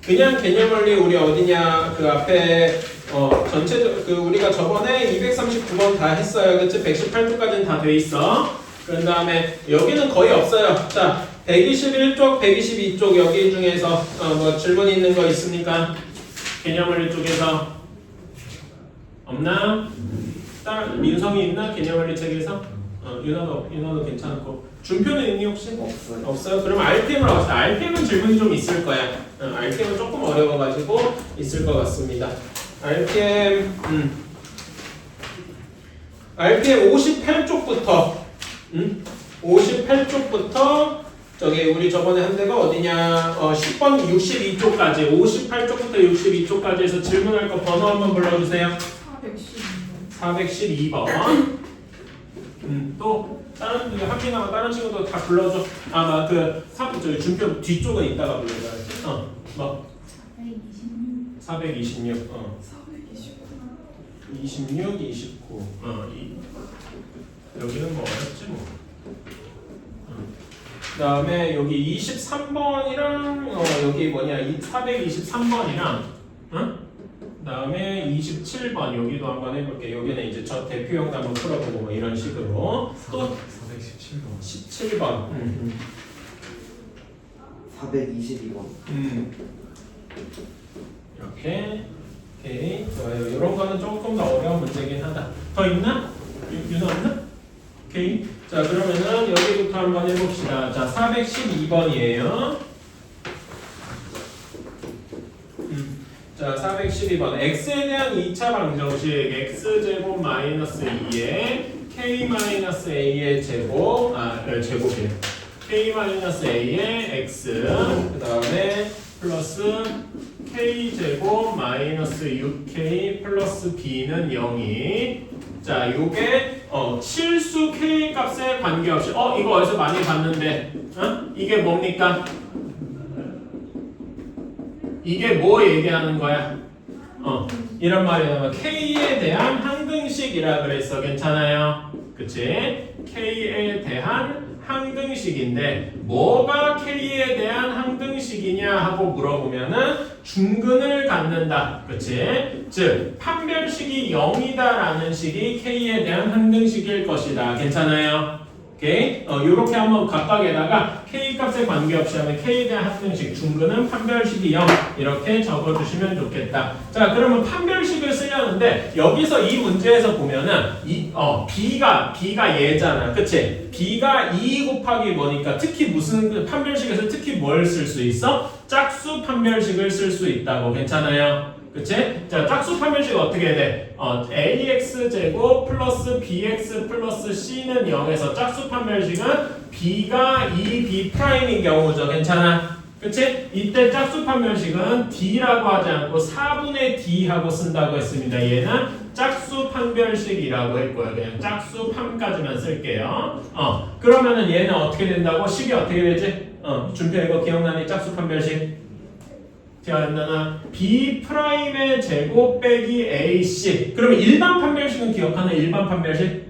그냥 개념원리 우리 어디냐 그 앞에 전체 그 우리가 저번에 239번 다 했어요. 그치? 118쪽까지는 다 돼 있어. 그런 다음에 여기는 거의 없어요. 자, 121쪽, 122쪽 여기 중에서 뭐 질문 있는 거 있습니까? 개념원리 쪽에서 없나? 민성이 있나? 개념원리 책에서? 윤아도 괜찮고. 준표는 있니 혹시? 없어요. 없어요? 그럼 RPM을 합시다. RPM은 질문이 좀 있을 거야. RPM은 조금 어려워가지고 있을 것 같습니다. RPM 58쪽부터 58쪽부터 저기 우리 저번에 한 데가 어디냐 10번 62쪽까지 58쪽부터 62쪽까지 해서 질문할 거 번호 한번 불러주세요. 412번. 또 다른 학기나마 다른 친구도 다 불러줘. 아마 저기 준표 뒤쪽은 이따가 불러줘야지. 뭐 426. 26, 29. 여기는 뭐 어렵지 뭐. 그다음에 여기 23번이랑 여기 뭐냐 423번이랑 그다음에 27번 여기도 한번 해볼게. 여기는 이제 저 대표형도 한번 풀어보고 뭐 이런 식으로 또 17번 422번. 이렇게 오케이 좋아요. 이런 거는 조금 더 어려운 문제긴 하다. 더 있나? 윤아 없나? 오케이. 자 그러면은 여기부터 한번 해봅시다. 자 412번이에요. 자 412번 x에 대한 2차 방정식 x제곱 마이너스 2에 k 마이너스 a의 제곱 제곱이에요. k 마이너스 a의 x 그 다음에 플러스 k제곱 마이너스 6k 플러스 b는 0이 자 요게 실수 k 값에 관계없이 이거 어디서 많이 봤는데 이게 뭡니까? 이게 뭐 얘기하는 거야? 이런 말이 나오면 K에 대한 항등식이라 그랬어. 괜찮아요? 그치? K에 대한 항등식인데 뭐가 K에 대한 항등식이냐 하고 물어보면은 중근을 갖는다. 그치? 즉 판별식이 0이다라는 식이 K에 대한 항등식일 것이다. 괜찮아요? 오케이? 요렇게 한번 각각에다가 K 값에 관계없이 하면 K에 대한 합등식 중근은 판별식이 0 이렇게 적어주시면 좋겠다. 자 그러면 판별식을 쓰려는데 여기서 이 문제에서 보면은 B가 얘잖아. 그치? B가 2 곱하기 뭐니까 특히 무슨 판별식에서 특히 뭘 쓸 수 있어? 짝수 판별식을 쓸 수 있다고. 괜찮아요? 그치? 자, 짝수 판별식 어떻게 돼? ax제곱 플러스 bx 플러스 c는 0에서 짝수 판별식은 b가 2b 프라임인 경우죠. 괜찮아? 그치? 이때 짝수 판별식은 d라고 하지 않고 4분의 d 하고 쓴다고 했습니다. 얘는 짝수 판별식이라고 했고요. 그냥 짝수 판까지만 쓸게요. 그러면은 얘는 어떻게 된다고? 식이 어떻게 되지? 준표 이거 기억나니? 짝수 판별식. 기억나나? b 프라임의 제곱 빼기 ac. 그러면 일반 판별식은 기억하나? 일반 판별식?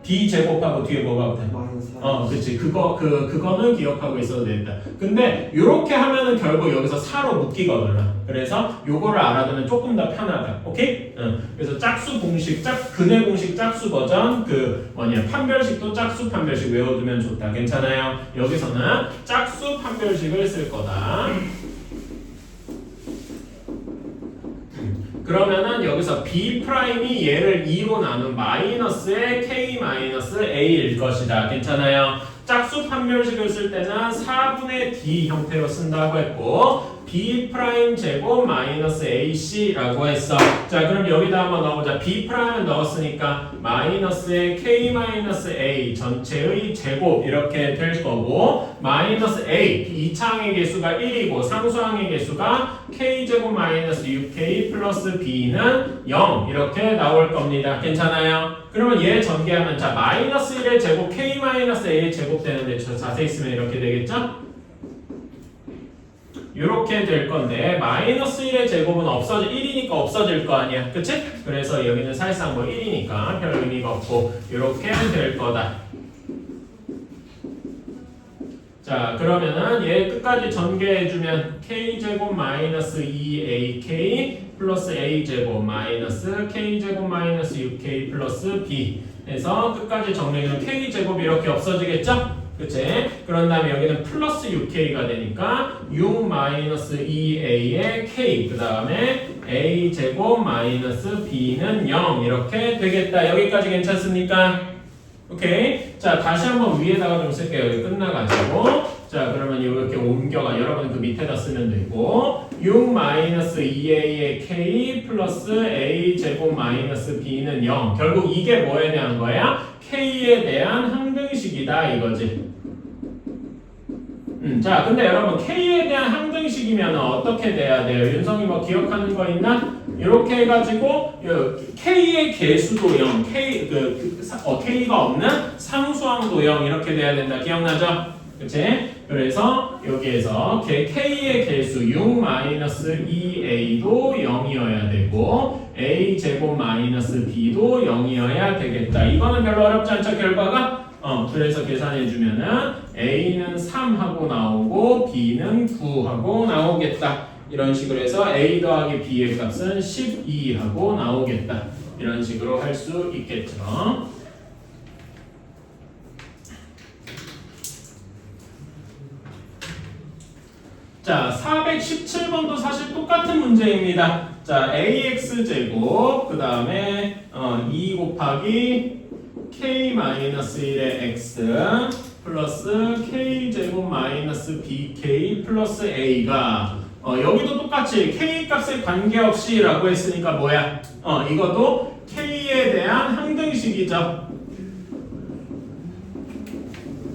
d 제곱하고 뒤에 뭐가 붙어? 그치. 그거는 기억하고 있어도 된다. 근데 요렇게 하면은 결국 여기서 4로 묶이거든. 그래서 요거를 알아두면 조금 더 편하다. 오케이? 그래서 짝수 공식, 근의 공식 짝수 버전, 판별식도 짝수 판별식 외워두면 좋다. 괜찮아요? 여기서는 짝수 판별식을 쓸 거다. 그러면은 여기서 b 프라임이 얘를 2로 나눈 마이너스의 k 마이너스 a일 것이다. 괜찮아요? 짝수 판별식을 쓸 때는 4분의 d 형태로 쓴다고 했고 b 프라임 제곱 마이너스 ac라고 했어. 자 그럼 여기다 한번 넣어보자. b 프라임을 넣었으니까 마이너스의 k 마이너스 a 전체의 제곱 이렇게 될 거고 마이너스 a 2차항의 개수가 1이고 상수항의 개수가 k 제곱 마이너스 6k 플러스 b는 0 이렇게 나올 겁니다. 괜찮아요? 그러면 얘 전개하면 자 마이너스 1의 제곱 k 마이너스 a의 제곱 되는데 저 자세히 쓰면 이렇게 되겠죠? 이렇게 될 건데 마이너스 1의 제곱은 1이니까 없어질 거 아니야. 그치? 그래서 여기는 사실상 뭐 1이니까 별 의미가 없고 이렇게 될 거다. 자 자, 그러면은 얘 끝까지 전개해주면 k제곱 마이너스 2ak 플러스 a제곱 마이너스 k제곱 마이너스 6k 플러스 b 해서 끝까지 정리해주면 k제곱이 이렇게 없어지겠죠? 그치? 그런 다음에 여기는 플러스 6k가 되니까 6 마이너스 2a의 k 그 다음에 a제곱 마이너스 b는 0 이렇게 되겠다. 여기까지 괜찮습니까? 오케이. 자, 다시 한번 위에다가 좀 쓸게요. 여기 끝나가지고. 자, 그러면 이렇게 옮겨가. 여러분 그 밑에다 쓰면 되고. 6 마이너스 2a의 k 플러스 a 제곱 마이너스 b는 0. 결국 이게 뭐에 대한 거야? k에 대한 항등식이다 이거지. 자, 근데 여러분 k에 대한 항등식이면 어떻게 돼야 돼요? 윤성이 뭐 기억하는 거 있나? 이렇게 해가지고 k의 개수도 0, k가 없는 상수항도 0 이렇게 돼야 된다. 기억나죠? 그치? 그래서 여기에서 k의 개수 6-2a도 0이어야 되고 a 제곱 마이너스 b도 0이어야 되겠다. 이거는 별로 어렵지 않죠? 결과가? 그래서 계산해주면은 a는 3하고 나오고 b는 9하고 나오겠다. 이런 식으로 해서 a 더하기 b의 값은 12하고 나오겠다. 이런 식으로 할 수 있겠죠. 자, 417번도 사실 똑같은 문제입니다. 자, ax제곱 그 다음에 2 곱하기 k-1의 x 플러스 k제곱 마이너스 bk 플러스 a가 여기도 똑같이 k 값에 관계없이 라고 했으니까 뭐야? 이것도 k에 대한 항등식이죠.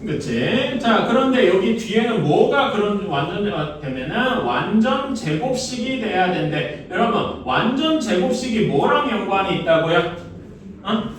그치? 자, 그런데 여기 뒤에는 뭐가 그런 완전 되면은 완전 제곱식이 돼야 된대. 여러분, 완전 제곱식이 뭐랑 연관이 있다고요?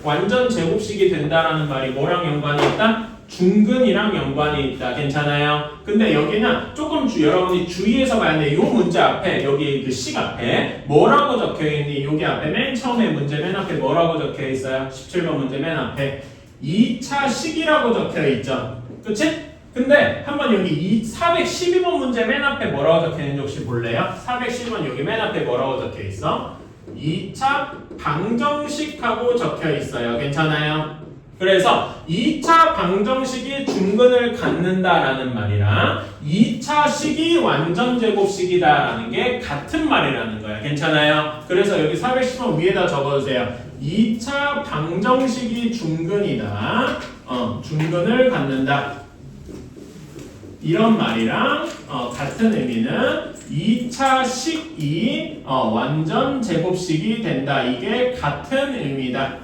완전 제곱식이 된다라는 말이 뭐랑 연관이 있다? 중근이랑 연관이 있다. 괜찮아요? 근데 여기는 조금 여러분이 주의해서 봐야 돼. 이 문제 앞에 여기 그 식 앞에 뭐라고 적혀있니? 여기 앞에 맨 처음에 문제 맨 앞에 뭐라고 적혀있어요? 17번 문제 맨 앞에 2차 식이라고 적혀있죠. 그치? 근데 한번 여기 412번 문제 맨 앞에 뭐라고 적혀있는지 혹시 볼래요? 412번 여기 맨 앞에 뭐라고 적혀있어? 2차 방정식하고 적혀있어요. 괜찮아요? 그래서 2차 방정식이 중근을 갖는다라는 말이랑 2차 식이 완전 제곱식이다라는 게 같은 말이라는 거야. 괜찮아요? 그래서 여기 410번 위에다 적어주세요. 2차 방정식이 중근이다. 중근을 갖는다. 이런 말이랑 같은 의미는 2차 식이 완전 제곱식이 된다. 이게 같은 의미다.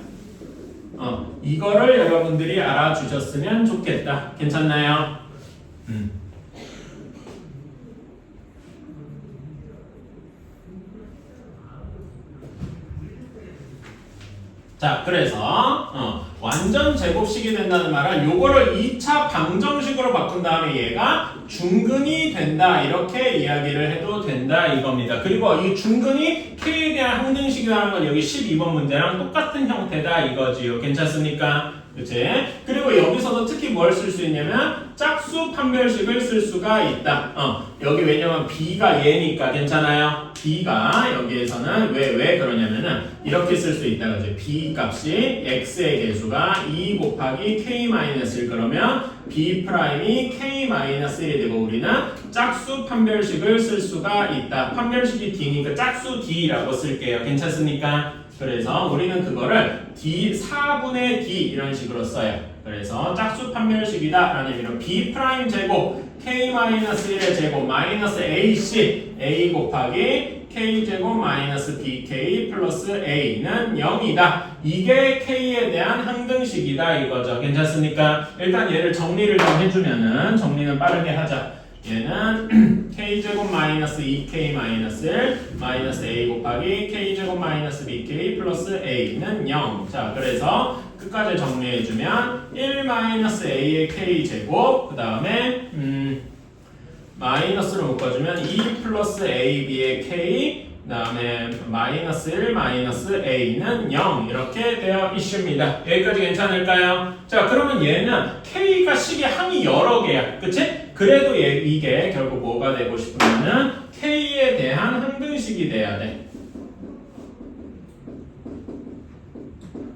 이거를 여러분들이 알아주셨으면 좋겠다. 괜찮나요? 자, 그래서 완전 제곱식이 된다는 말은 요거를 2차 방정식으로 바꾼 다음에 얘가 중근이 된다 이렇게 이야기를 해도 된다 이겁니다. 그리고 이 중근이 k에 대한 항등식이라는 건 여기 12번 문제랑 똑같은 형태다 이거지요. 괜찮습니까? 그치? 그리고 여기서도 특히 뭘 쓸 수 있냐면 짝수 판별식을 쓸 수가 있다. 여기 왜냐면 b가 얘니까 괜찮아요? b가 여기에서는 왜 그러냐면은 이렇게 쓸 수 있다 그지? b 값이 x의 개수가 2 곱하기 k-1 그러면 b 프라임이 k-1이 되고 우리는 짝수 판별식을 쓸 수가 있다. 판별식이 d니까 짝수 d라고 쓸게요. 괜찮습니까? 그래서 우리는 그거를 d 4분의 d 이런 식으로 써요. 그래서 짝수 판별식이다 라는 의미로 b 프라임 제곱 k-1의 제곱 마이너스 ac a 곱하기 k제곱 마이너스 bk 플러스 a는 0이다. 이게 k에 대한 항등식이다 이거죠. 괜찮습니까? 일단 얘를 정리를 좀 해주면은 정리는 빠르게 하자. 얘는 k제곱 마이너스 2k 마이너스 a 곱하기 k제곱 마이너스 bk 플러스 a는 0. 자, 그래서 끝까지 정리해주면 1 마이너스 a의 k제곱 그 다음에 마이너스로 묶어주면 2 플러스 ab의 k 그 다음에 마이너스 1 마이너스 a는 0 이렇게 되어 있습니다. 여기까지 괜찮을까요? 자, 그러면 얘는 k가 식의 항이 여러 개야. 그치? 그래도 이게 결국 뭐가 되고 싶으면은 K에 대한 항등식이 돼야 돼.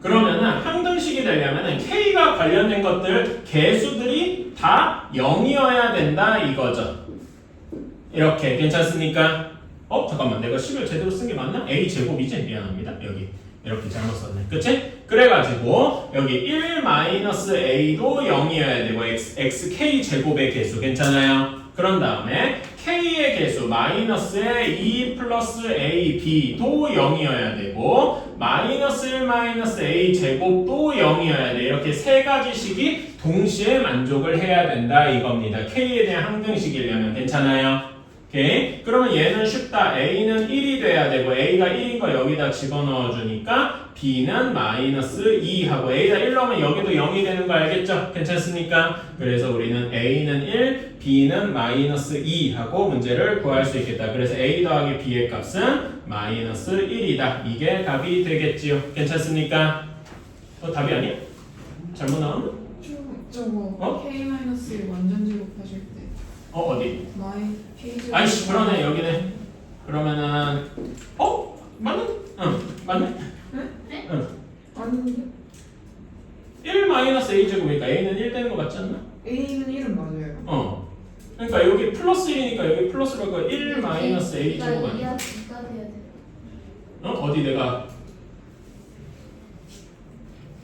그러면은 항등식이 되려면은 K가 관련된 것들 개수들이 다 0이어야 된다 이거죠. 이렇게 괜찮습니까? 잠깐만 내가 식을 제대로 쓴 게 맞나? A 제곱이지? 미안합니다. 여기 이렇게 잘못 썼네. 그치? 그래가지고 여기 1 마이너스 A도 0이어야 되고 XK 제곱의 개수 괜찮아요? 그런 다음에 K의 개수 마이너스에 2 플러스 AB도 0이어야 되고 마이너스 1 마이너스 A 제곱도 0이어야 돼. 이렇게 세 가지 식이 동시에 만족을 해야 된다 이겁니다. K에 대한 항등식이려면 괜찮아요? 오케이. 그러면 얘는 쉽다. A는 1이 돼야 되고 A가 1인 거 여기다 집어넣어 주니까 B는 마이너스 2 하고 A가 1 넣으면 여기도 0이 되는 거 알겠죠? 괜찮습니까? 그래서 우리는 A는 1, B는 마이너스 2 하고 문제를 구할 수 있겠다. 그래서 A 더하기 B의 값은 마이너스 1이다. 이게 답이 되겠지요. 괜찮습니까? 답이 아니야? 잘못 나왔나? 저거 K-1 완전 제곱하실 때 어디? K 제곱 아이씨 그러네 여기네. 그러면은 맞네? 응 맞네? 네? 응. 아닌데? 1 마이너스 A 제곱이니까 A는 1 되는 거 같지 않나? A는 1은 맞아요. 그러니까 여기 플러스 1이니까 여기 플러스라고 1 마이너스 A 제곱 아니야? 어디 내가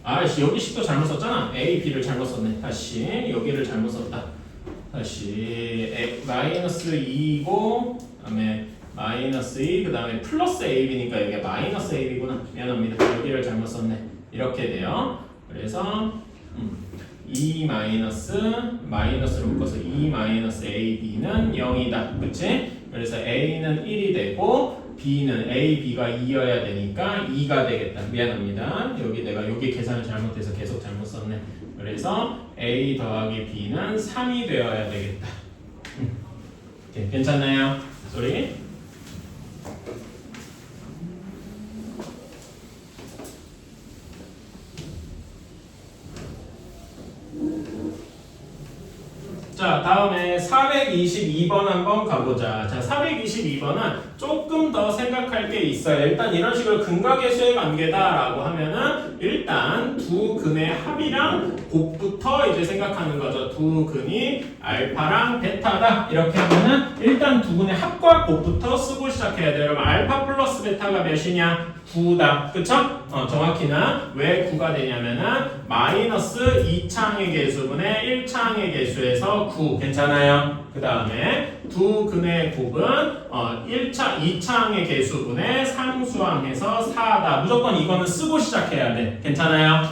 아이씨 여기 식도 잘못 썼잖아. A, B를 잘못 썼네. 다시 여기를 잘못 썼다. 다시 마이너스 2고 그다음에 마이너스 2 그다음에 플러스 AB니까 여기가 마이너스 AB구나. 미안합니다. 여기를 잘못 썼네. 이렇게 돼요. 그래서 2 마이너스로 묶어서 2 마이너스 AB는 0이다. 그치? 그래서 A는 1이 되고 B는 A, B가 2여야 되니까 2가 되겠다. 미안합니다. 여기 계산을 잘못해서 계속 잘못 썼네. 그래서 A 더하기 B는 3이 되어야 되겠다. 오케이, 괜찮나요? 소리? 자, 다음에 422번 한번 가보자. 자, 422번은 조금 더 생각할 게 있어요. 일단 이런 식으로 근각계수의 관계다라고 하면은 일단 두 근의 합이랑 곱부터 이제 생각하는 거죠. 두 근이 알파랑 베타다. 이렇게 하면은 일단 두 근의 합과 곱부터 쓰고 시작해야 돼요. 여러분, 알파 플러스 베타가 몇이냐? 9다. 그쵸? 정확히는 왜 9가 되냐면은 마이너스 2차항의 개수분의 1차항의 개수에서 9. 괜찮아요? 그 다음에 두 근의 곱은 2차항의 개수분의 상수항해서 4다. 무조건 이거는 쓰고 시작해야 돼. 괜찮아요?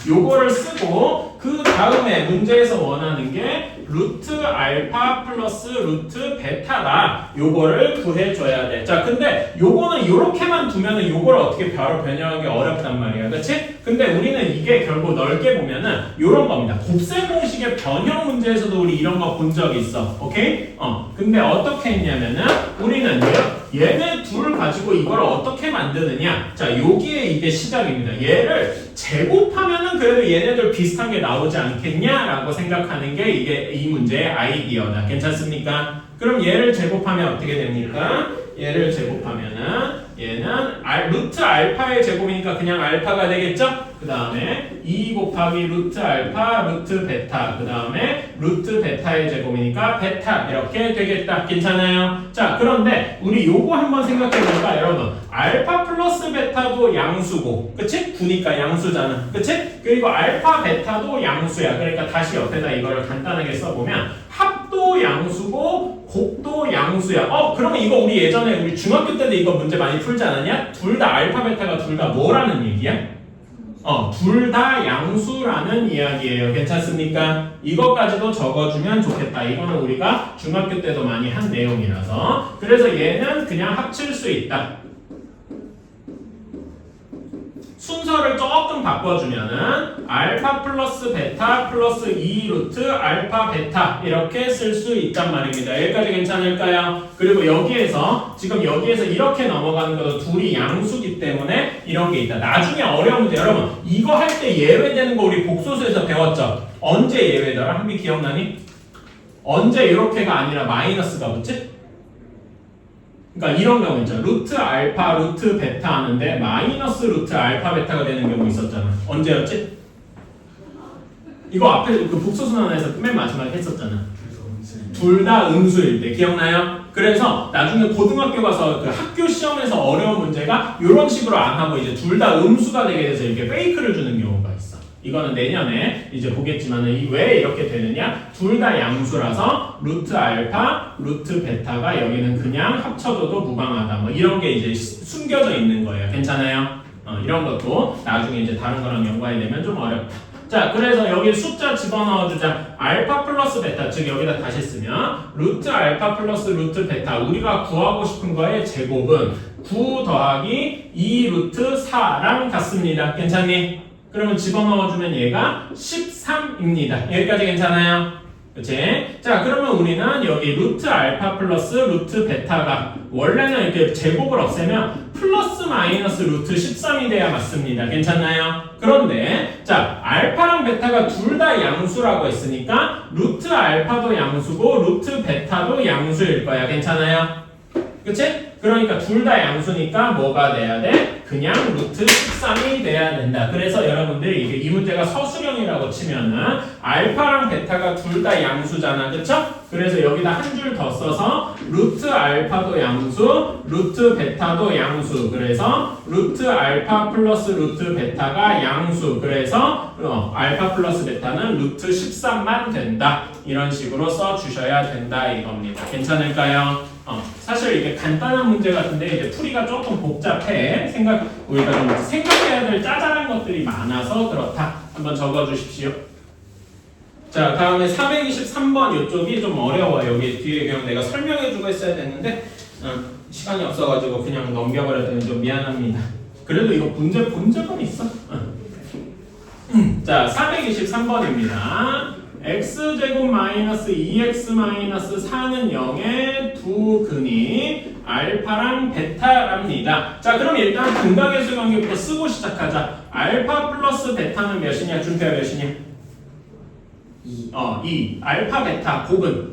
요거를 쓰고 그 다음에 문제에서 원하는 게 루트 알파 플러스 루트 베타다. 요거를 구해줘야 돼. 자, 근데 요거는 요렇게만 두면은 요걸 어떻게 바로 변형하기 어렵단 말이야. 그치? 근데 우리는 이게 결국 넓게 보면은 요런 겁니다. 곱셈 공식의 변형 문제에서도 우리 이런 거 본 적 있어. 오케이? 근데 어떻게 했냐면은 우리는 얘네 둘 가지고 이걸 어떻게 만드느냐. 자, 여기에 이게 시작입니다. 얘를 제곱하면은 그래도 얘네들 비슷한 게 나오지 않겠냐라고 생각하는 게 이게 이 문제의 아이디어다. 괜찮습니까? 그럼 얘를 제곱하면 어떻게 됩니까? 얘를 제곱하면은 얘는 루트 알파의 제곱이니까 그냥 알파가 되겠죠? 그 다음에 2 곱하기 루트 알파 루트 베타 그 다음에 루트 베타의 제곱이니까 베타 이렇게 되겠다. 괜찮아요? 자, 그런데 우리 요거 한번 생각해볼까 여러분. 알파 플러스 베타도 양수고 그치? 9니까 양수잖아. 그치? 그리고 알파 베타도 양수야. 그러니까 다시 옆에다 이거를 간단하게 써보면 합도 양수고 곱도 양수야. 그러면 이거 우리 예전에 우리 중학교 때도 이거 문제 많이 풀지 않았냐? 둘 다 알파 베타가 둘 다 뭐라는 얘기야? 둘 다 양수라는 이야기예요. 괜찮습니까? 이것까지도 적어주면 좋겠다. 이거는 우리가 중학교 때도 많이 한 내용이라서. 그래서 얘는 그냥 합칠 수 있다. 순서를 조금 바꿔주면은 알파 플러스 베타 플러스 2 루트 알파 베타 이렇게 쓸 수 있단 말입니다. 여기까지 괜찮을까요? 그리고 여기에서 지금 여기에서 이렇게 넘어가는 것도 둘이 양수기 때문에 이런 게 있다. 나중에 어려운 문제 여러분 이거 할 때 예외되는 거 우리 복소수에서 배웠죠? 언제 예외더라? 한비 기억나니? 언제 이렇게가 아니라 마이너스가 붙지? 그러니까 이런 경우 있잖아. 루트 알파, 루트 베타 하는데 마이너스 루트 알파 베타가 되는 경우 있었잖아. 언제였지? 이거 앞에 그 복소순환에서 맨 마지막에 했었잖아. 둘 다 음수일 때 기억나요? 그래서 나중에 고등학교 가서 그 학교 시험에서 어려운 문제가 이런 식으로 안 하고 이제 둘 다 음수가 되게 돼서 이렇게 페이크를 주는 경우가 있어. 이거는 내년에 이제 보겠지만은 왜 이렇게 되느냐? 둘 다 양수라서 루트 알파, 루트 베타가 여기는 그냥 합쳐줘도 무방하다. 뭐 이런 게 이제 숨겨져 있는 거예요. 괜찮아요? 이런 것도 나중에 이제 다른 거랑 연관이 되면 좀 어렵다. 자, 그래서 여기 숫자 집어넣어주자. 알파 플러스 베타, 즉 여기다 다시 쓰면 루트 알파 플러스 루트 베타, 우리가 구하고 싶은 거의 제곱은 9 더하기 2 루트 4랑 같습니다. 괜찮니? 그러면 집어넣어주면 얘가 13입니다. 여기까지 괜찮아요? 그치? 자, 그러면 우리는 여기 루트 알파 플러스 루트 베타가 원래는 이렇게 제곱을 없애면 플러스 마이너스 루트 13이 돼야 맞습니다. 괜찮나요? 그런데 자, 알파랑 베타가 둘 다 양수라고 했으니까 루트 알파도 양수고 루트 베타도 양수일 거야. 괜찮아요? 그치? 그러니까 둘 다 양수니까 뭐가 돼야 돼? 그냥 루트 13이 돼야 된다. 그래서 여러분들이 이게 이 문제가 서술형이라고 치면은 알파랑 베타가 둘 다 양수잖아. 그쵸? 그래서 여기다 한 줄 더 써서 루트 알파도 양수, 루트 베타도 양수. 그래서 루트 알파 플러스 루트 베타가 양수. 그래서 알파 플러스 베타는 루트 13만 된다. 이런 식으로 써주셔야 된다 이겁니다. 괜찮을까요? 사실 이게 간단한 문제 같은데 이제 풀이가 조금 복잡해. 우리가 좀 생각해야 될 짜잘한 것들이 많아서 그렇다. 한번 적어주십시오. 자, 다음에 423번 이쪽이 좀 어려워요. 여기 뒤에 그냥 내가 설명해주고 했어야 됐는데 시간이 없어가지고 그냥 넘겨버렸더니 좀 미안합니다. 그래도 이거 문제 본 적은 있어. 자, 423번입니다. x제곱 마이너스 2x 마이너스 4는 0의 두 근이 알파랑 베타랍니다. 자, 그럼 일단 근각계수 관계부터 쓰고 시작하자. 알파 플러스 베타는 몇이냐? 준표야 몇이냐? 2. 알파 베타 곱은?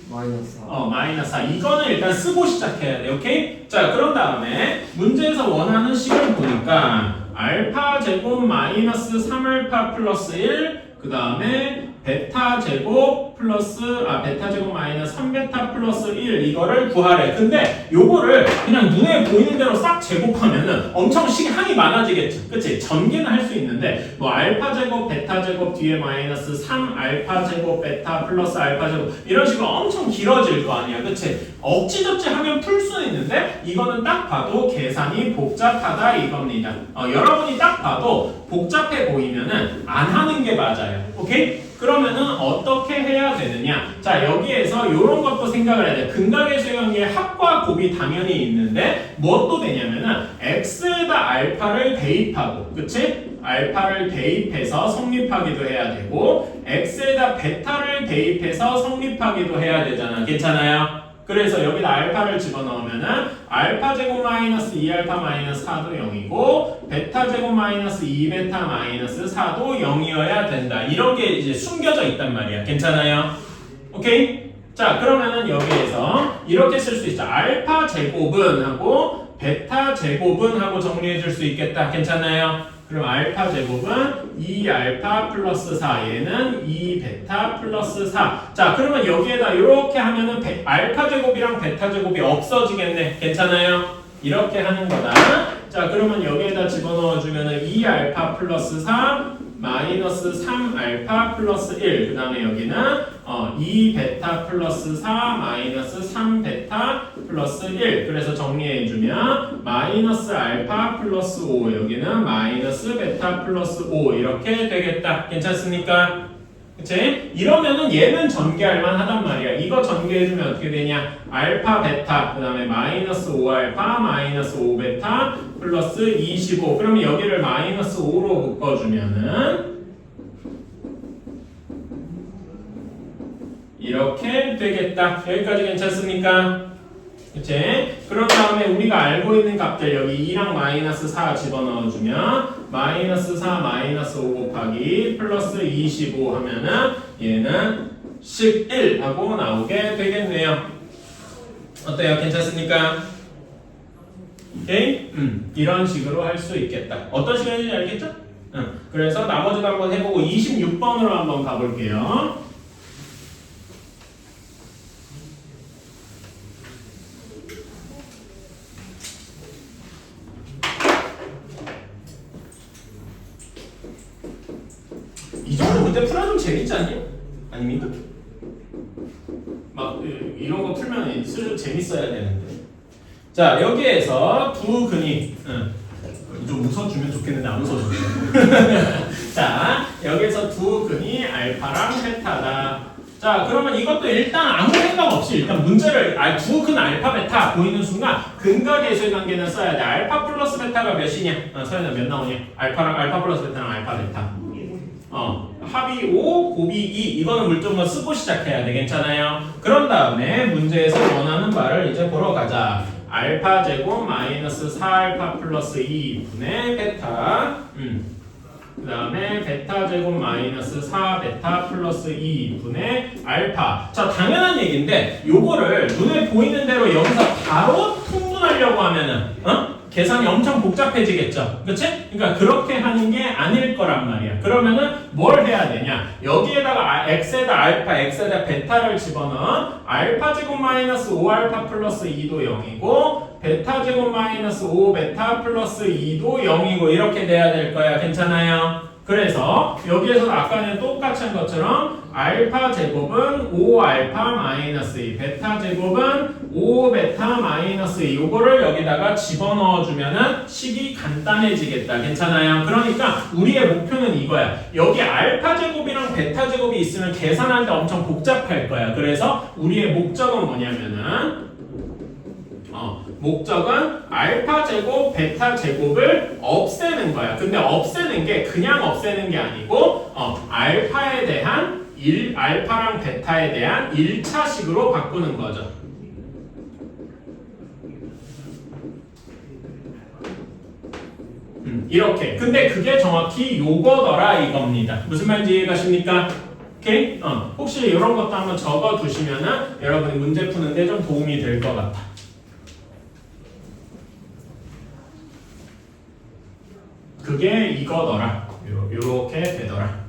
마이너스 4. 마이너스 4. 이거는 일단 쓰고 시작해야 돼. 오케이? 자, 그런 다음에 문제에서 원하는 식을 보니까 알파 제곱 마이너스 3알파 플러스 1, 그 다음에 베타 제곱 마이너스 3베타 플러스 1 이거를 구하래. 근데 요거를 그냥 눈에 보이는 대로 싹 제곱하면은 엄청 항이 많아지겠죠. 그치? 전개는 할 수 있는데 뭐 알파 제곱 베타 제곱 뒤에 마이너스 3 알파 제곱 베타 플러스 알파 제곱 이런 식으로 엄청 길어질 거 아니야. 그치? 억지저지 하면 풀 수는 있는데 이거는 딱 봐도 계산이 복잡하다 이겁니다. 여러분이 딱 봐도 복잡해 보이면은 안 하는 게 맞아요. 오케이? 그러면은 어떻게 해야 되느냐? 자, 여기에서 이런 것도 생각을 해야 돼. 근각계수 관계에 합과 곱이 당연히 있는데 무엇도 되냐면은 x에다 알파를 대입하고, 그치? 알파를 대입해서 성립하기도 해야 되고 x에다 베타를 대입해서 성립하기도 해야 되잖아. 괜찮아요? 그래서 여기다 알파를 집어넣으면은 알파 제곱 마이너스 2알파 마이너스 4도 0이고 베타 제곱 마이너스 2베타 마이너스 4도 0이어야 된다. 이런 게 이제 숨겨져 있단 말이야. 괜찮아요? 오케이? 자, 그러면은 여기에서 이렇게 쓸 수 있어. 알파 제곱은 하고 베타 제곱은 하고 정리해 줄 수 있겠다. 괜찮아요? 그럼 알파 제곱은 2알파 플러스 4, 얘는 2베타 플러스 4. 자, 그러면 여기에다 이렇게 하면은 알파 제곱이랑 베타 제곱이 없어지겠네. 괜찮아요? 이렇게 하는 거다. 자, 그러면 여기에다 집어넣어주면은 2알파 플러스 4 마이너스 3알파 플러스 1. 그 다음에 여기는 2베타 플러스 4 마이너스 3베타 플러스 1. 그래서 정리해주면 마이너스 알파 플러스 5. 여기는 마이너스 베타 플러스 5. 이렇게 되겠다. 괜찮습니까? 그치? 이러면은 얘는 전개할 만하단 말이야. 이거 전개해주면 어떻게 되냐? 알파 베타 그 다음에 마이너스 5알파 마이너스 5베타 플러스 25. 그러면 여기를 마이너스 5로 묶어주면은 이렇게 되겠다. 여기까지 괜찮습니까? 그치? 그런 다음에 우리가 알고 있는 값들 여기 2랑 마이너스 4 집어넣어주면 마이너스 4 마이너스 5 곱하기 플러스 25 하면은 얘는 1 하고 나오게 되겠네요. 어때요? 괜찮습니까? 오케이? 이런 식으로 할 수 있겠다. 어떤 시간인지 알겠죠? 그래서 나머지도 한번 해보고 26번으로 한번 가볼게요. 이 정도 문제 풀어주면 재밌지 않니? 아닙니까? 막 이런 거 풀면 슬슬 재밌어야 되는데. 자, 여기에서 두 근이 좀 웃어주면 좋겠는데 안 웃어주네요. 자, 여기에서 두 근이 알파랑 베타다. 자, 그러면 이것도 일단 아무 생각 없이 일단 문제를 두 근 알파 베타 보이는 순간 근과 계수의 관계는 써야 돼. 알파 플러스 베타가 몇이냐? 서연아 몇 나오냐? 알파 플러스 베타랑 알파 베타. 합이 5, 곱이 2 이거는 물정거 쓰고 시작해야 돼. 괜찮아요? 그런 다음에 문제에서 원하는 바를 이제 보러 가자. 알파 제곱 마이너스 4알파 플러스 2분의 베타 그 다음에 베타 제곱 마이너스 4베타 플러스 2분의 알파. 자, 당연한 얘기인데 요거를 눈에 보이는 대로 여기서 바로 통분하려고 하면은 계산이 엄청 복잡해지겠죠. 그치? 그러니까 그렇게 하는 게 아닐 거란 말이야. 그러면은 뭘 해야 되냐? 여기에다가 x에다 알파, x에다 베타를 집어넣은 알파 제곱 마이너스 5알파 플러스 2도 0이고 베타 제곱 마이너스 5베타 플러스 2도 0이고 이렇게 돼야 될 거야. 괜찮아요? 그래서 여기에서도 아까는 똑같이 한 것처럼 알파 제곱은 5알파 마이너스 2 베타 제곱은 5베타 마이너스 2 요거를 여기다가 집어넣어주면은 식이 간단해지겠다. 괜찮아요? 그러니까 우리의 목표는 이거야. 여기 알파 제곱이랑 베타 제곱이 있으면 계산할 때 엄청 복잡할 거야. 그래서 우리의 목적은 뭐냐면은 목적은 알파 제곱, 베타 제곱을 없애는 거야. 근데 없애는 게 그냥 없애는 게 아니고 알파에 대한 알파랑 베타에 대한 1차식으로 바꾸는 거죠. 이렇게. 근데 그게 정확히 요거더라 이겁니다. 무슨 말인지 이해가십니까? 오케이? 혹시 이런 것도 한번 적어 두시면은 여러분이 문제 푸는데 좀 도움이 될 것 같아. 그게 이거더라. 요렇게 되더라.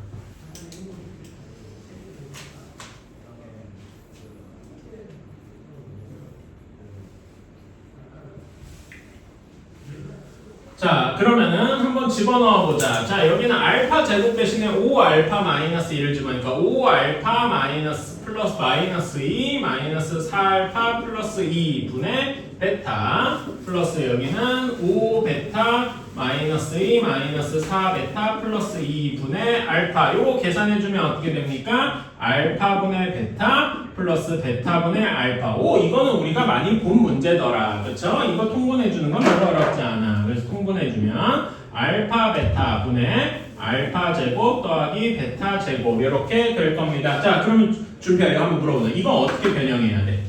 자, 그러면은 한번 집어넣어 보자. 자, 여기는 알파 제곱 대신에 5알파 마이너스 2를 집어넣으니까 5알파 마이너스 플러스 마이너스 2 마이너스 4알파 플러스 2분의 베타 플러스 여기는 5베타 마이너스 2 마이너스 4베타 플러스 2분의 알파. 요거 계산해주면 어떻게 됩니까? 알파분의 베타 플러스 베타분의 알파. 오, 이거는 우리가 많이 본 문제더라. 그쵸? 이거 통분해주는 건 별로 어렵지 않아. 그래서 통분해주면 알파 베타 분의 알파 제곱 더하기 베타 제곱 이렇게 될 겁니다. 자, 그러면 준표야 이거 한번 물어보자. 이거 어떻게 변형해야 돼?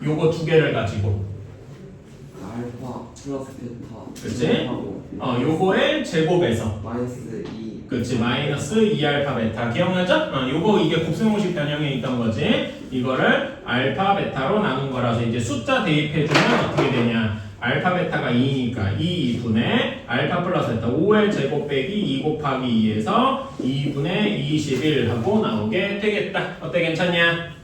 요거 두 개를 가지고 알파 플러스 베타 그치? 요거의 제곱에서 마이너스 2 그치 마이너스 2알파 베타 기억나죠? 요거 이게 곱셈공식 변형에 있던 거지. 이거를 알파 베타로 나눈 거라서 이제 숫자 대입해주면 어떻게 되냐? 알파 베타가 2니까 2분의 알파 플러스 베타 5의 제곱 빼기 2 곱하기 2에서 2분의 21 하고 나오게 되겠다. 어때? 괜찮냐?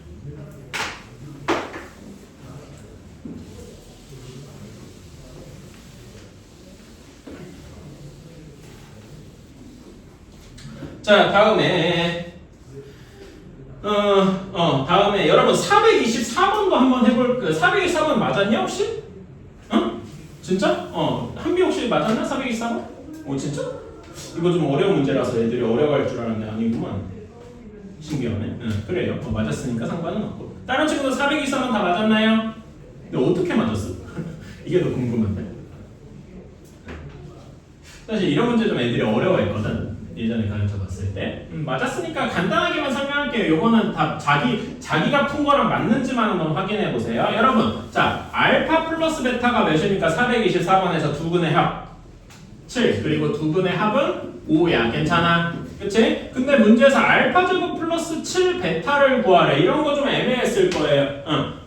자, 다음에 다음에 여러분 424번도 한번 해볼 424번 맞았냐 혹시? 진짜? 한비 혹시 맞았나? 424번? 진짜? 이거 좀 어려운 문제라서 애들이 어려워할 줄 알았는데 아니구만. 신기하네. 그래요. 맞았으니까 상관은 없고. 다른 친구도 424번 다 맞았나요? 근데 어떻게 맞았어? 이게 더 궁금한데. 사실 이런 문제 좀 애들이 어려워했거든. 예전에 가르쳐 봤을 때. 맞았으니까 간단하게만 설명할게요. 요거는 다 자기가 푼 거랑 맞는지만 한번 확인해 보세요. 여러분, 자, 알파 플러스 베타가 몇이니까 424번에서 두 근의 합 7, 그리고 두 근의 합은 5야. 괜찮아? 그치? 근데 문제에서 알파 제곱 플러스 7 베타를 구하래. 이런 거 좀 애매했을 거예요.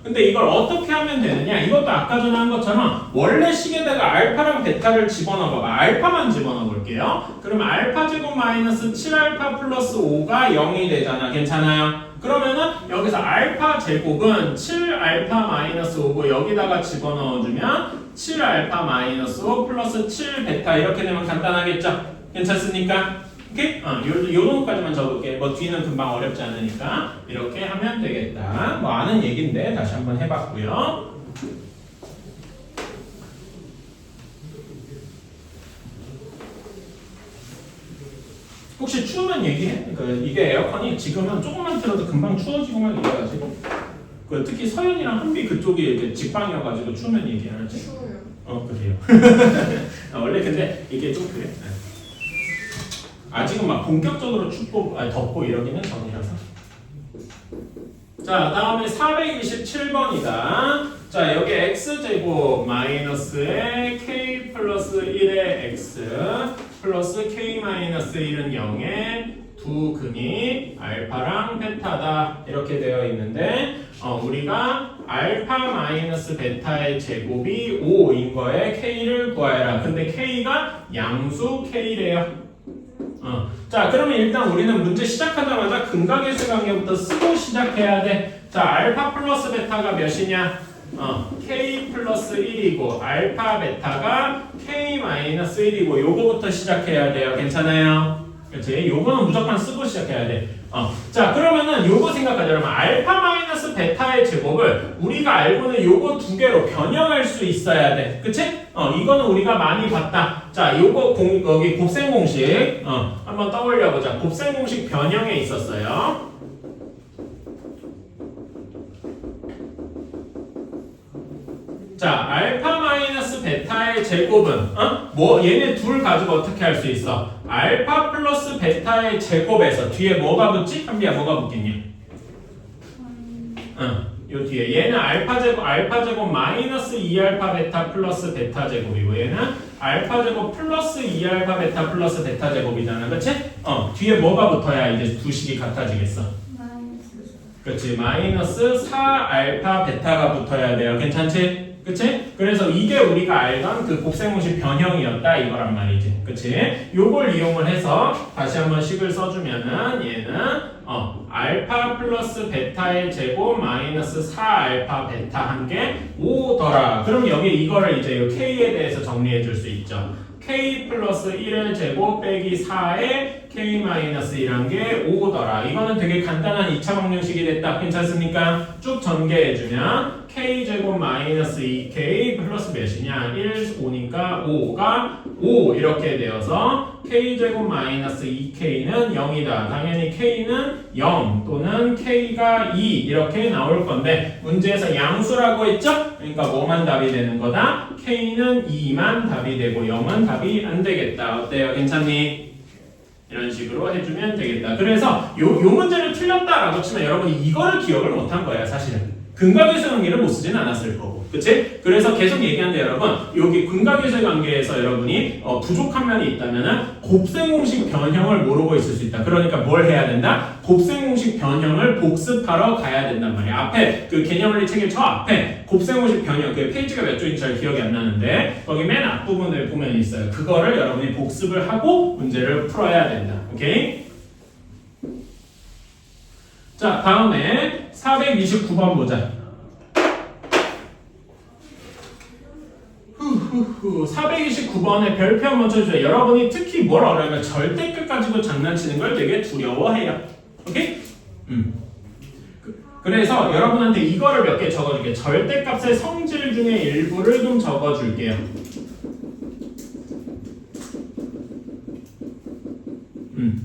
근데 이걸 어떻게 하면 되느냐? 이것도 아까 전에 한 것처럼 원래 식에다가 알파랑 베타를 집어넣어봐. 알파만 집어넣어 볼게요. 그럼 알파 제곱 마이너스 7알파 플러스 5가 0이 되잖아. 괜찮아요? 그러면은 여기서 알파 제곱은 7알파 마이너스 5고 여기다가 집어넣어주면 7알파 마이너스 5 플러스 7 베타 이렇게 되면 간단하겠죠? 괜찮습니까? 오케이? 요런 것까지만 적을게. 뭐 뒤는 금방 어렵지 않으니까 이렇게 하면 되겠다. 뭐 아는 얘기인데 다시 한번 해봤고요. 혹시 추우면 얘기해. 이게 에어컨이 지금은 조금만 틀어도 금방 추워지고만 이래가지고 특히 서윤이랑 한비 그쪽이 이제 직방이어가지고 추우면 얘기하지. 추워요. 그래요. 원래 근데 이게 좀 그래. 아직은 막 본격적으로 춥고 덥고 이러기는 전이라서. 자, 다음에 427번이다. 자, 여기 x제곱 마이너스에 k 플러스 1의 x 플러스 k 마이너스 1은 0에 두 근이 알파랑 베타다 이렇게 되어 있는데 우리가 알파 마이너스 베타의 제곱이 5인 거에 k를 구하여라. 근데 k가 양수 k래요. 자, 그러면 일단 우리는 문제 시작하자마자 근각계수 관계부터 쓰고 시작해야 돼. 자, 알파 플러스 베타가 몇이냐? k 플러스 1이고 알파 베타가 k 마이너스 1이고 요거부터 시작해야 돼요. 괜찮아요? 그렇지? 요거는 무조건 쓰고 시작해야 돼. 자, 그러면은 요거 생각하자면 알파 마이너스 베타의 제곱을 우리가 알고는 요거 두 개로 변형할 수 있어야 돼. 그치? 이거는 우리가 많이 봤다. 자, 요거 여기 곱셈 공식 한번 떠올려 보자. 곱셈 공식 변형에 있었어요. 자, 알파 마이너스 베타의 제곱은 뭐 얘네 둘 가지고 어떻게 할 수 있어? 알파 플러스 베타의 제곱에서 뒤에 뭐가 붙지? 한비야 뭐가 붙겠니? 요 뒤에 얘는 알파 제곱 마이너스 2알파 베타 플러스 베타 제곱이고 얘는 알파 제곱 플러스 2알파 베타 플러스 베타 제곱이잖아. 그치? 뒤에 뭐가 붙어야 이제 두 식이 같아지겠어? 그렇지. 마이너스 4알파 베타가 붙어야 돼요. 괜찮지? 그치? 그래서 이게 우리가 알던 그 곱셈공식 변형이었다 이거란 말이지. 그치? 요걸 이용을 해서 다시 한번 식을 써주면은 얘는 알파 플러스 베타의 제곱 마이너스 4알파 베타 한 게 5더라. 그럼 여기 이거를 이제 k에 대해서 정리해 줄 수 있죠. k 플러스 1의 제곱 빼기 4의 k 마이너스 1한 게 5더라. 이거는 되게 간단한 2차 방정식이 됐다. 괜찮습니까? 쭉 전개해주면 k 제곱 마이너스 2k 플러스 몇이냐? 1, 5니까 5가 5 이렇게 되어서 k 제곱 마이너스 2k는 0이다. 당연히 k는 0 또는 k가 2 이렇게 나올 건데 문제에서 양수라고 했죠? 그러니까 뭐만 답이 되는 거다? k는 2만 답이 되고 0은 답이 안 되겠다. 어때요? 괜찮니? 이런 식으로 해주면 되겠다. 그래서 요 문제를 틀렸다라고 치면 여러분이 이거를 기억을 못한 거야 사실은. 근각계수 관계를 못 쓰진 않았을 거고. 그치? 그래서 계속 얘기하는데 여러분 여기 근각계수 관계에서 여러분이 부족한 면이 있다면은 곱셈공식 변형을 모르고 있을 수 있다. 그러니까 뭘 해야 된다? 곱셈공식 변형을 복습하러 가야 된단 말이야. 앞에 그 개념원리 책의 저 앞에 곱셈공식 변형 그 페이지가 몇 조인지 잘 기억이 안 나는데 거기 맨 앞부분을 보면 있어요. 그거를 여러분이 복습을 하고 문제를 풀어야 된다. 오케이? 자, 다음에 429번 보자. 429번에 별표 한번 쳐주세요. 여러분이 특히 뭘 어려우면 절대값 가지고 장난치는 걸 되게 두려워해요. 오케이? 그래서 여러분한테 이거를 몇 개 적어줄게요. 절대값의 성질 중에 일부를 좀 적어줄게요.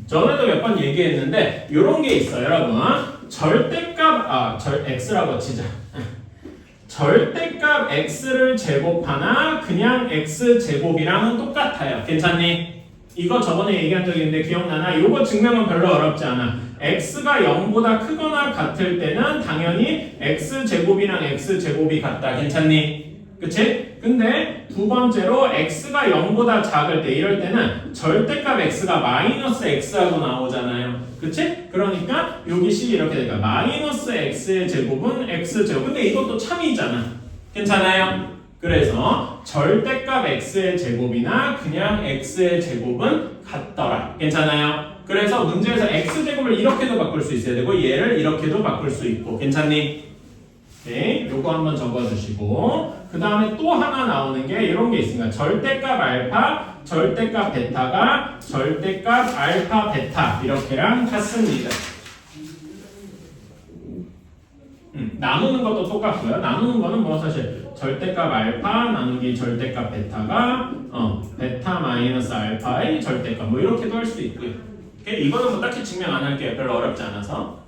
전에도 몇 번 얘기했는데 요런 게 있어요, 여러분. 절대값 x라고 치자. 절대값 x를 제곱하나 그냥 x 제곱이랑은 똑같아요. 괜찮니? 이거 저번에 얘기한 적이 있는데 기억나나? 요거 증명은 별로 어렵지 않아. x가 0보다 크거나 같을 때는 당연히 x 제곱이랑 x 제곱이 같다. 괜찮니? 그치? 근데 두 번째로 x가 0보다 작을 때 이럴 때는 절대값 x가 마이너스 x하고 나오잖아요. 그치? 그러니까 여기 식 이렇게 되니까 마이너스 x의 제곱은 x제곱. 근데 이것도 참이잖아. 괜찮아요? 그래서 절대값 x의 제곱이나 그냥 x의 제곱은 같더라. 괜찮아요? 그래서 문제에서 x제곱을 이렇게도 바꿀 수 있어야 되고 얘를 이렇게도 바꿀 수 있고. 괜찮니? 네, 요거 한번 적어주시고 그 다음에 또 하나 나오는 게 이런 게 있습니다. 절대값 알파, 절대값 베타가 절대값 알파, 베타 이렇게랑 같습니다. 나누는 것도 똑같고요. 나누는 거는 뭐 사실 절대값 알파 나누기 절대값 베타가 베타 마이너스 알파의 절대값 뭐 이렇게도 할 수 있고요. 이거는 뭐 딱히 증명 안 할게요. 별로 어렵지 않아서.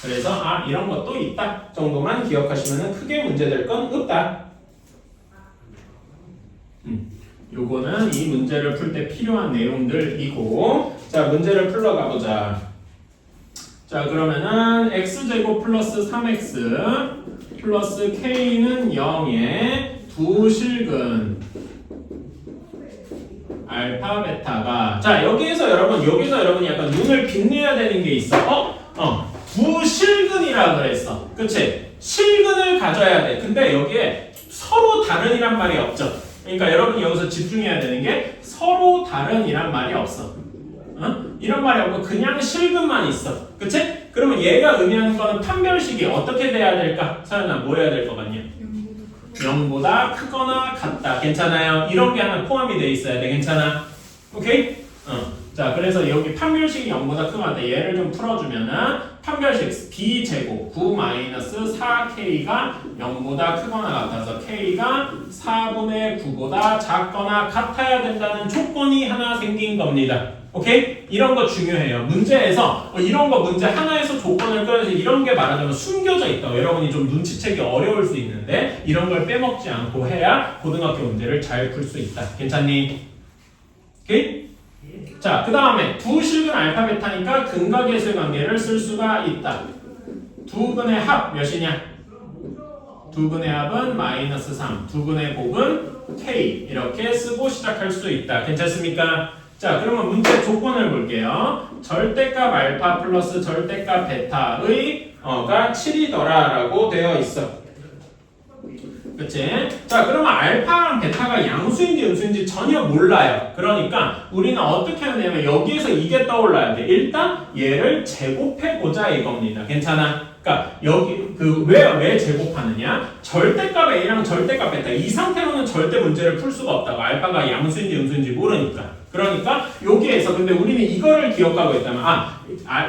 그래서 이런 것도 있다 정도만 기억하시면 크게 문제될 건 없다. 요거는 이 문제를 풀 때 필요한 내용들이고 자 문제를 풀러 가보자. 자 그러면은 x제곱 플러스 3x 플러스 k는 0에 두 실근 알파 베타가 자 여기서 여러분 약간 눈을 빛내야 되는 게 있어. 두 실근이라 그랬어. 그치? 실근을 가져야 돼. 근데 여기에 서로 다른이란 말이 없죠. 그러니까 여러분이 여기서 집중해야 되는 게 서로 다른이란 말이 없어. 이런 말이 없고 그냥 실근만 있어. 그치? 그러면 얘가 의미하는 거는 판별식이 어떻게 돼야 될까? 서연아 뭐 해야 될 것 같냐? 0보다 크거나 같다. 괜찮아요? 이런 게 하나 포함이 돼 있어야 돼. 괜찮아? 오케이? 자 그래서 여기 판별식이 0보다 크거나 같다. 얘를 좀 풀어주면은 판별식 b제곱 9-4k가 0보다 크거나 같아서 k가 4분의 9보다 작거나 같아야 된다는 조건이 하나 생긴 겁니다. 오케이? 이런 거 중요해요. 문제에서 이런 거 문제 하나에서 조건을 끌어서 이런 게 말하자면 숨겨져 있다. 여러분이 좀 눈치채기 어려울 수 있는데 이런 걸 빼먹지 않고 해야 고등학교 문제를 잘 풀 수 있다. 괜찮니? 오케이? 자, 그 다음에 두 실근 알파 베타니까 근각예술 관계를 쓸 수가 있다. 두 근의 합 몇이냐? 두 근의 합은 마이너스 3, 두 근의 곱은 k 이렇게 쓰고 시작할 수 있다. 괜찮습니까? 자, 그러면 문제 조건을 볼게요. 절대값 알파 플러스 절대값 베타의 가 7이더라 라고 되어 있어. 그치? 자, 그러면 알파랑 베타가 양수인지 음수인지 전혀 몰라요. 그러니까 우리는 어떻게 해야 되냐면 여기에서 이게 떠올라야 돼. 일단 얘를 제곱해보자 이겁니다. 괜찮아? 그러니까 여기 왜 제곱하느냐? 절대값 A랑 절대값 베타 이 상태로는 절대 문제를 풀 수가 없다고. 알파가 양수인지 음수인지 모르니까. 그러니까 여기에서 근데 우리는 이거를 기억하고 있다면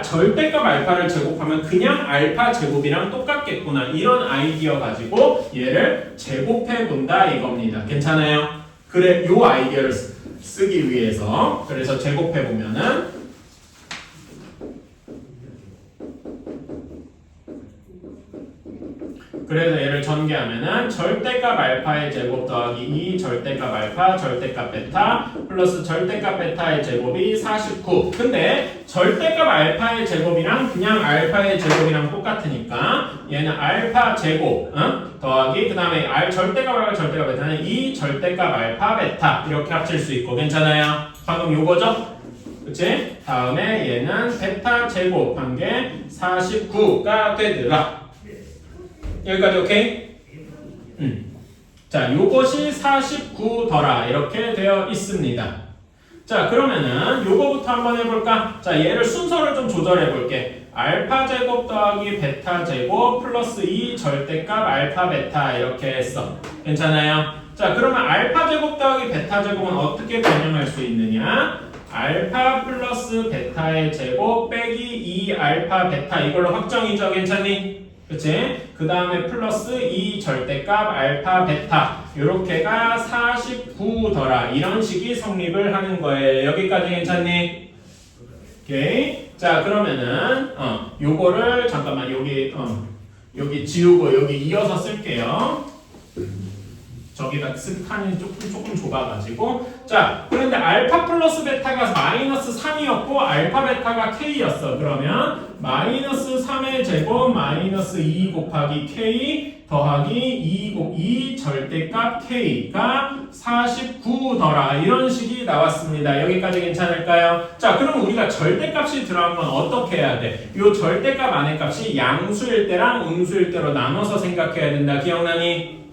절대값 알파를 제곱하면 그냥 알파 제곱이랑 똑같겠구나. 이런 아이디어 가지고 얘를 제곱해 본다 이겁니다. 괜찮아요? 그래 요 아이디어를 쓰기 위해서 그래서 제곱해 보면은 그래서 얘를 전개하면은 절대값 알파의 제곱 더하기 2 절대값 알파 절대값 베타 플러스 절대값 베타의 제곱이 49. 근데 절대값 알파의 제곱이랑 그냥 알파의 제곱이랑 똑같으니까 얘는 알파 제곱 더하기 그 다음에 절대값 알파 절대값 베타는 2 절대값 알파 베타 이렇게 합칠 수 있고. 괜찮아요? 방금 요거죠? 그치? 다음에 얘는 베타 제곱한 게 49가 되더라. 여기까지 오케이? 자, 요것이 49더라 이렇게 되어 있습니다. 자, 그러면은 요거부터 한번 해볼까? 자, 얘를 순서를 좀 조절해 볼게. 알파 제곱 더하기 베타 제곱 플러스 2 절대값 알파 베타 이렇게 했어. 괜찮아요? 자, 그러면 알파 제곱 더하기 베타 제곱은 어떻게 변형할 수 있느냐? 알파 플러스 베타의 제곱 빼기 2 알파 베타 이걸로 확정이죠. 괜찮니? 그치? 그 다음에 플러스 2 절대값 알파 베타 요렇게가 49더라 이런 식이 성립을 하는 거예요. 여기까지 괜찮니? 오케이. 자 그러면은 요거를 잠깐만 여기 지우고 여기 이어서 쓸게요. 저기다 쓸 칸이 조금 좁아가지고 자 그런데 알파 플러스 베타가 마이너스 3이었고 알파 베타가 k였어. 그러면 마이너스 3의 제곱 마이너스 2 곱하기 k 더하기 2 절대값 K가 49더라. 이런 식이 나왔습니다. 여기까지 괜찮을까요? 자, 그럼 우리가 절대값이 들어간 건 어떻게 해야 돼? 이 절대값 안의 값이 양수일 때랑 음수일 때로 나눠서 생각해야 된다. 기억나니?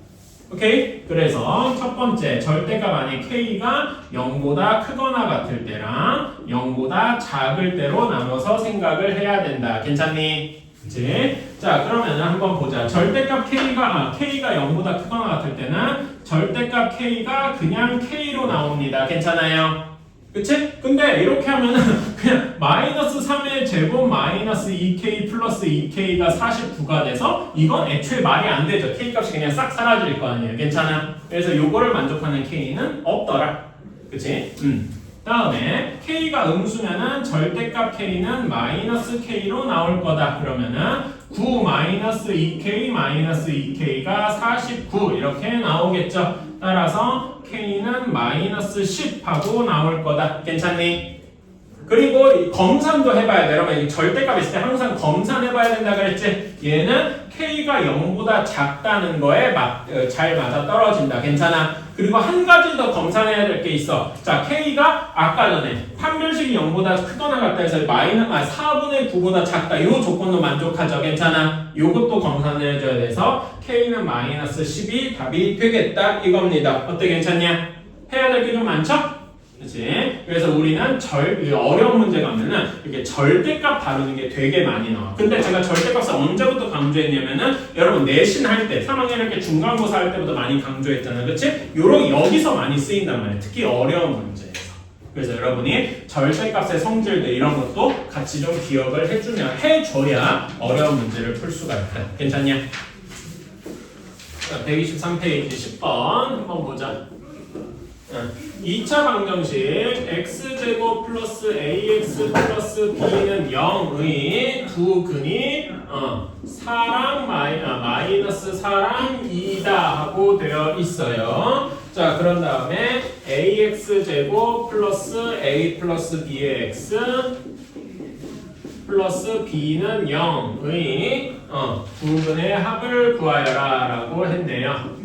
오케이? 그래서 첫 번째 절대값 안에 K가 0보다 크거나 같을 때랑 0보다 작을 때로 나눠서 생각을 해야 된다. 괜찮니? 그치? 자, 그러면 한번 보자. 절대값 K가 0보다 크거나 같을 때는 절대값 K가 그냥 K로 나옵니다. 괜찮아요? 그치? 근데 이렇게 하면은 그냥 마이너스 3의 제곱 마이너스 2K 플러스 2K가 49가 돼서 이건 애초에 말이 안 되죠. K 값이 그냥 싹 사라질 거 아니에요. 괜찮아? 그래서 요거를 만족하는 K는 없더라. 그치? 다음에 K가 음수면은 절대값 K는 마이너스 K로 나올 거다. 그러면은 9 마이너스 2K 마이너스 2K가 49 이렇게 나오겠죠. 따라서 K는 마이너스 10 하고 나올 거다. 괜찮니? 그리고 검산도 해봐야 돼. 여러분 절대값 있을 때 항상 검산해봐야 된다 그랬지? 얘는 K가 0보다 작다는 거에 잘 맞아 떨어진다. 괜찮아? 그리고 한 가지 더 검산해야 될 게 있어. 자, K가 아까 전에 판별식이 0보다 크거나 같다 해서 4분의 9보다 작다. 이 조건도 만족하죠. 괜찮아? 요것도 검산을 해줘야 돼서 K는 마이너스 10이 답이 되겠다. 이겁니다. 어때? 괜찮냐? 해야 될 게 좀 많죠? 그치? 그래서 우리는 어려운 문제 가면은 이렇게 절대값 다루는 게 되게 많이 나와. 근데 제가 절대값을 언제부터 강조했냐면은 여러분 내신 할 때, 3학년 이렇게 중간고사 할 때부터 많이 강조했잖아. 그치? 여기서 많이 쓰인단 말이야. 특히 어려운 문제에서. 그래서 여러분이 절대값의 성질들 이런 것도 같이 좀 기억을 해줘야 어려운 문제를 풀 수가 있다. 괜찮냐? 자, 123페이지 10번 한번 보자. 2차 방정식 x제곱 플러스 ax 플러스 b는 0의 두 근이 4랑 마이너스 4랑 2다 하고 되어 있어요. 자, 그런 다음에 ax제곱 플러스 a 플러스 b의 x 플러스 b는 0의 두 근의 합을 구하여라 라고 했네요.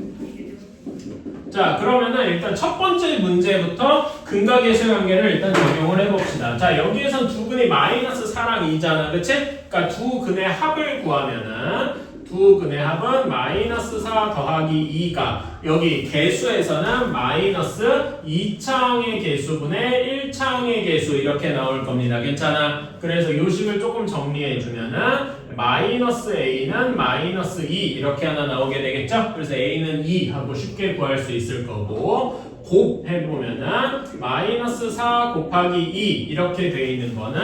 자, 그러면은 일단 첫 번째 문제부터 근과 계수 관계를 일단 적용을 해봅시다. 자, 여기에선 두 근이 마이너스 4랑 2잖아. 그치? 그러니까 두 근의 합을 구하면은 두 근의 합은 마이너스 4 더하기 2가 여기 개수에서는 마이너스 2차항의 개수분의 1차항의 개수 이렇게 나올 겁니다. 괜찮아? 그래서 요 식을 조금 정리해주면은 마이너스 a는 마이너스 2 이렇게 하나 나오게 되겠죠? 그래서 a는 2 하고 쉽게 구할 수 있을 거고 곱해보면은 마이너스 4 곱하기 2 이렇게 돼 있는 거는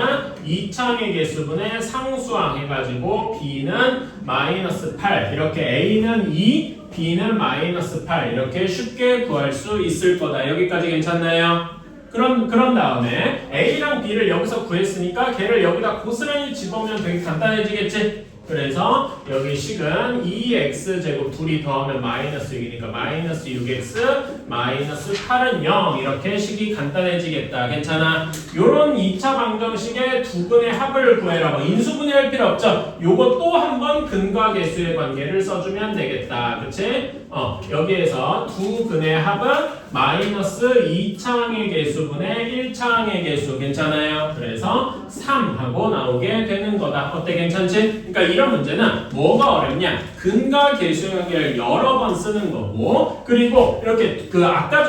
2차항의 개수분의 상수항 해가지고 b는 마이너스 8 이렇게 a는 2 b는 마이너스 8 이렇게 쉽게 구할 수 있을 거다. 여기까지 괜찮나요? 그런 다음에 a랑 b를 여기서 구했으니까 걔를 여기다 고스란히 집어오면 되게 간단해지겠지? 그래서 여기 식은 2x제곱 둘이 더하면 마이너스 6이니까 마이너스 6x 마이너스 8은 0 이렇게 식이 간단해지겠다. 괜찮아? 요런 2차 방정식의 두 근의 합을 구해라. 뭐 인수분해할 필요 없죠? 요거 또 한 번 근과 계수의 관계를 써주면 되겠다. 그치? 여기에서 두 근의 합은 마이너스 2차항의 개수분의 1차항의 개수 괜찮아요? 그래서 3 하고 나오게 되는 거다. 어때? 괜찮지? 그러니까 이런 문제는 뭐가 어렵냐? 근과 계수의 관계를 여러 번 쓰는 거고 그리고 이렇게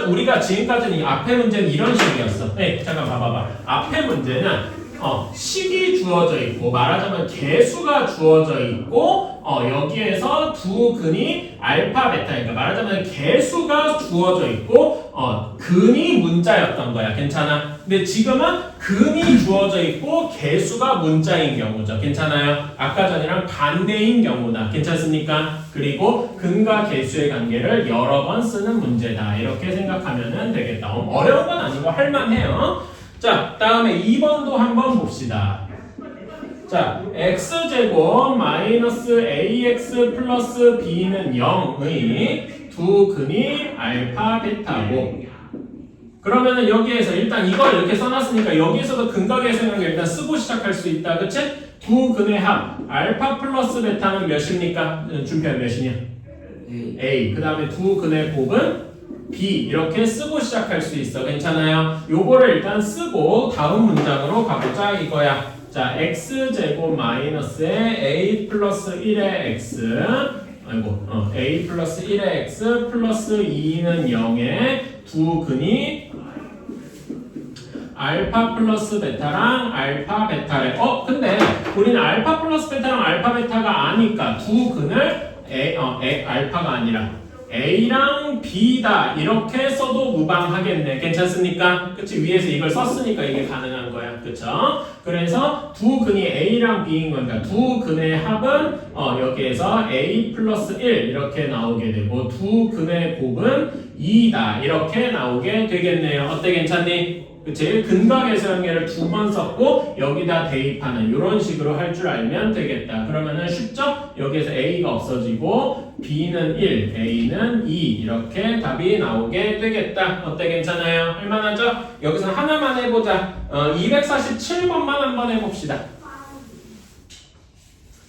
우리가 지금까지는 이 앞에 문제는 이런 식이었어. 네, 잠깐 봐봐봐. 앞에 문제는 식이 주어져 있고 말하자면 개수가 주어져 있고 여기에서 두 근이 알파 베타 그러니까 말하자면 개수가 주어져 있고 근이 문자였던 거야. 괜찮아? 근데 지금은 근이 주어져 있고 개수가 문자인 경우죠. 괜찮아요? 아까 전이랑 반대인 경우다. 괜찮습니까? 그리고 근과 개수의 관계를 여러 번 쓰는 문제다. 이렇게 생각하면 되겠다. 어려운 건 아니고 할만해요. 자, 다음에 2번도 한번 봅시다. 자, x제곱 마이너스 ax 플러스 b는 0의 두 근이 알파 베타고 그러면은 여기에서 일단 이걸 이렇게 써놨으니까 여기에서도 근과 계수의 관계 일단 쓰고 시작할 수 있다. 그치? 두 근의 합 알파 플러스 베타는 몇입니까? 준표야 몇이냐? A. 그 다음에 두 근의 곱은 B. 이렇게 쓰고 시작할 수 있어. 괜찮아요? 요거를 일단 쓰고 다음 문장으로 가보자 이거야. 자, x제곱 마이너스에 a 플러스 1의 x a 플러스 1의 x 플러스 2는 0에 두 근이 알파 플러스 베타랑 알파 베타래. 근데 우리는 알파 플러스 베타랑 알파 베타가 아니까 두 근을 알파가 아니라 A랑 B다 이렇게 써도 무방하겠네. 괜찮습니까? 그치? 위에서 이걸 썼으니까 이게 가능한 거야. 그쵸? 그래서 두 근이 A랑 B인 거니까 두 근의 합은 여기에서 A 플러스 1 이렇게 나오게 되고 두 근의 곱은 2다 이렇게 나오게 되겠네요. 어때? 괜찮니? 그치? 근각에서형계를 두 번 썼고 여기다 대입하는 이런 식으로 할 줄 알면 되겠다. 그러면은 쉽죠? 여기에서 A가 없어지고 B는 1, A는 2 이렇게 답이 나오게 되겠다. 어때? 괜찮아요? 할만하죠? 여기서 하나만 해보자. 247번만 한번 해봅시다.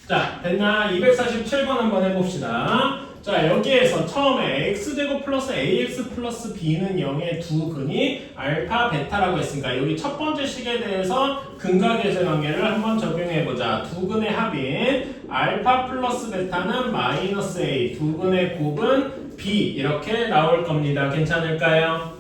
자, 됐나? 247번 한번 해봅시다. 자, 여기에서 처음에 x제곱 플러스 ax 플러스 b는 0의 두 근이 알파 베타라고 했으니까 여기 첫 번째 식에 대해서 근각에서 관계를 한번 적용해보자. 두 근의 합인 알파 플러스 베타는 마이너스 a, 두 근의 곱은 b 이렇게 나올 겁니다. 괜찮을까요?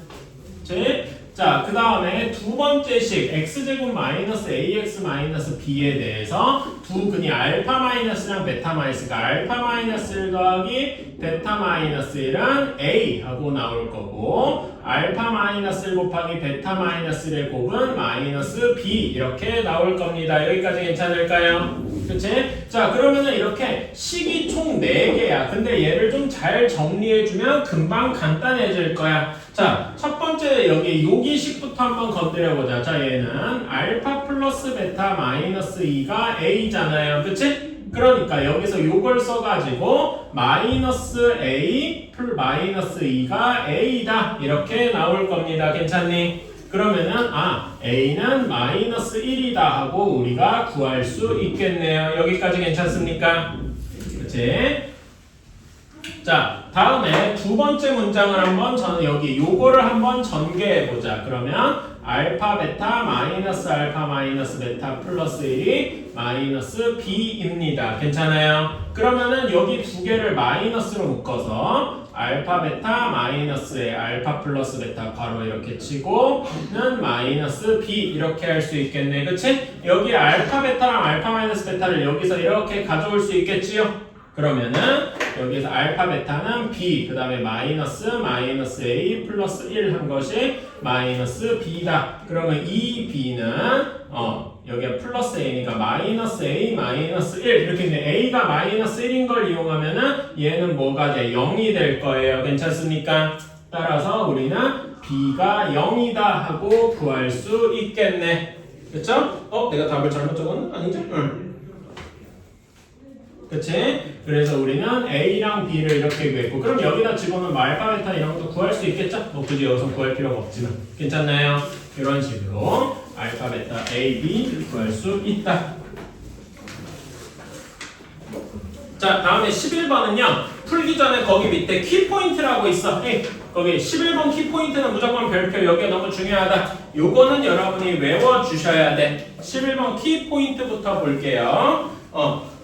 자, 그 다음에 두 번째 식 x제곱 마이너스 ax 마이너스 b에 대해서 두 근이 알파 마이너스랑 베타 마이너스가 알파 마이너스 1 더하기 베타 마이너스 1은 a 하고 나올 거고 알파 마이너스 1 곱하기 베타 마이너스 1의 곱은 마이너스 b 이렇게 나올 겁니다. 여기까지 괜찮을까요? 그치? 자, 그러면은 이렇게 식이 총 4개야. 근데 얘를 좀 잘 정리해주면 금방 간단해질 거야. 자, 첫 번째 여기 식부터 한번 건드려보자. 자, 얘는 알파 플러스 베타 마이너스 2가 a잖아요. 그치? 그러니까 여기서 요걸 써가지고 마이너스 a 플 마이너스 2가 a다 이렇게 나올 겁니다. 괜찮니? 그러면은 a는 마이너스 1이다 하고 우리가 구할 수 있겠네요. 여기까지 괜찮습니까? 그치? 자, 다음에 두 번째 문장을 한번 여기 요거를 한번 전개해보자. 그러면 알파 베타 마이너스 알파 마이너스 베타 플러스 1이 마이너스 b입니다. 괜찮아요? 그러면은 여기 두 개를 마이너스로 묶어서 알파 베타 마이너스에 알파 플러스 베타 괄호 이렇게 치고는 마이너스 b 이렇게 할 수 있겠네. 그치? 여기 알파 베타랑 알파 마이너스 베타를 여기서 이렇게 가져올 수 있겠지요? 그러면은 여기서 알파 베타는 b 그 다음에 마이너스 a 플러스 1 한 것이 마이너스 b다. 그러면 이 b는 여기가 플러스 a니까 마이너스 a 마이너스 1 이렇게 있네. a가 마이너스 1인 걸 이용하면은 얘는 뭐가 돼? 0이 될 거예요. 괜찮습니까? 따라서 우리는 b가 0이다 하고 구할 수 있겠네. 그쵸? 내가 답을 잘못 적었나? 아니지? 응. 그치? 그래서 우리는 A랑 B를 이렇게 구했고 그럼 여기다 집어넣으면 알파 베타 이런 것도 구할 수 있겠죠? 굳이 여기서 구할 필요가 없지만 괜찮나요? 이런 식으로 알파 베타 A, B 구할 수 있다. 자, 다음에 11번은요 풀기 전에 거기 밑에 키포인트라고 있어. 거기 11번 키포인트는 무조건 별표. 여기가 너무 중요하다. 요거는 여러분이 외워주셔야 돼. 11번 키포인트부터 볼게요.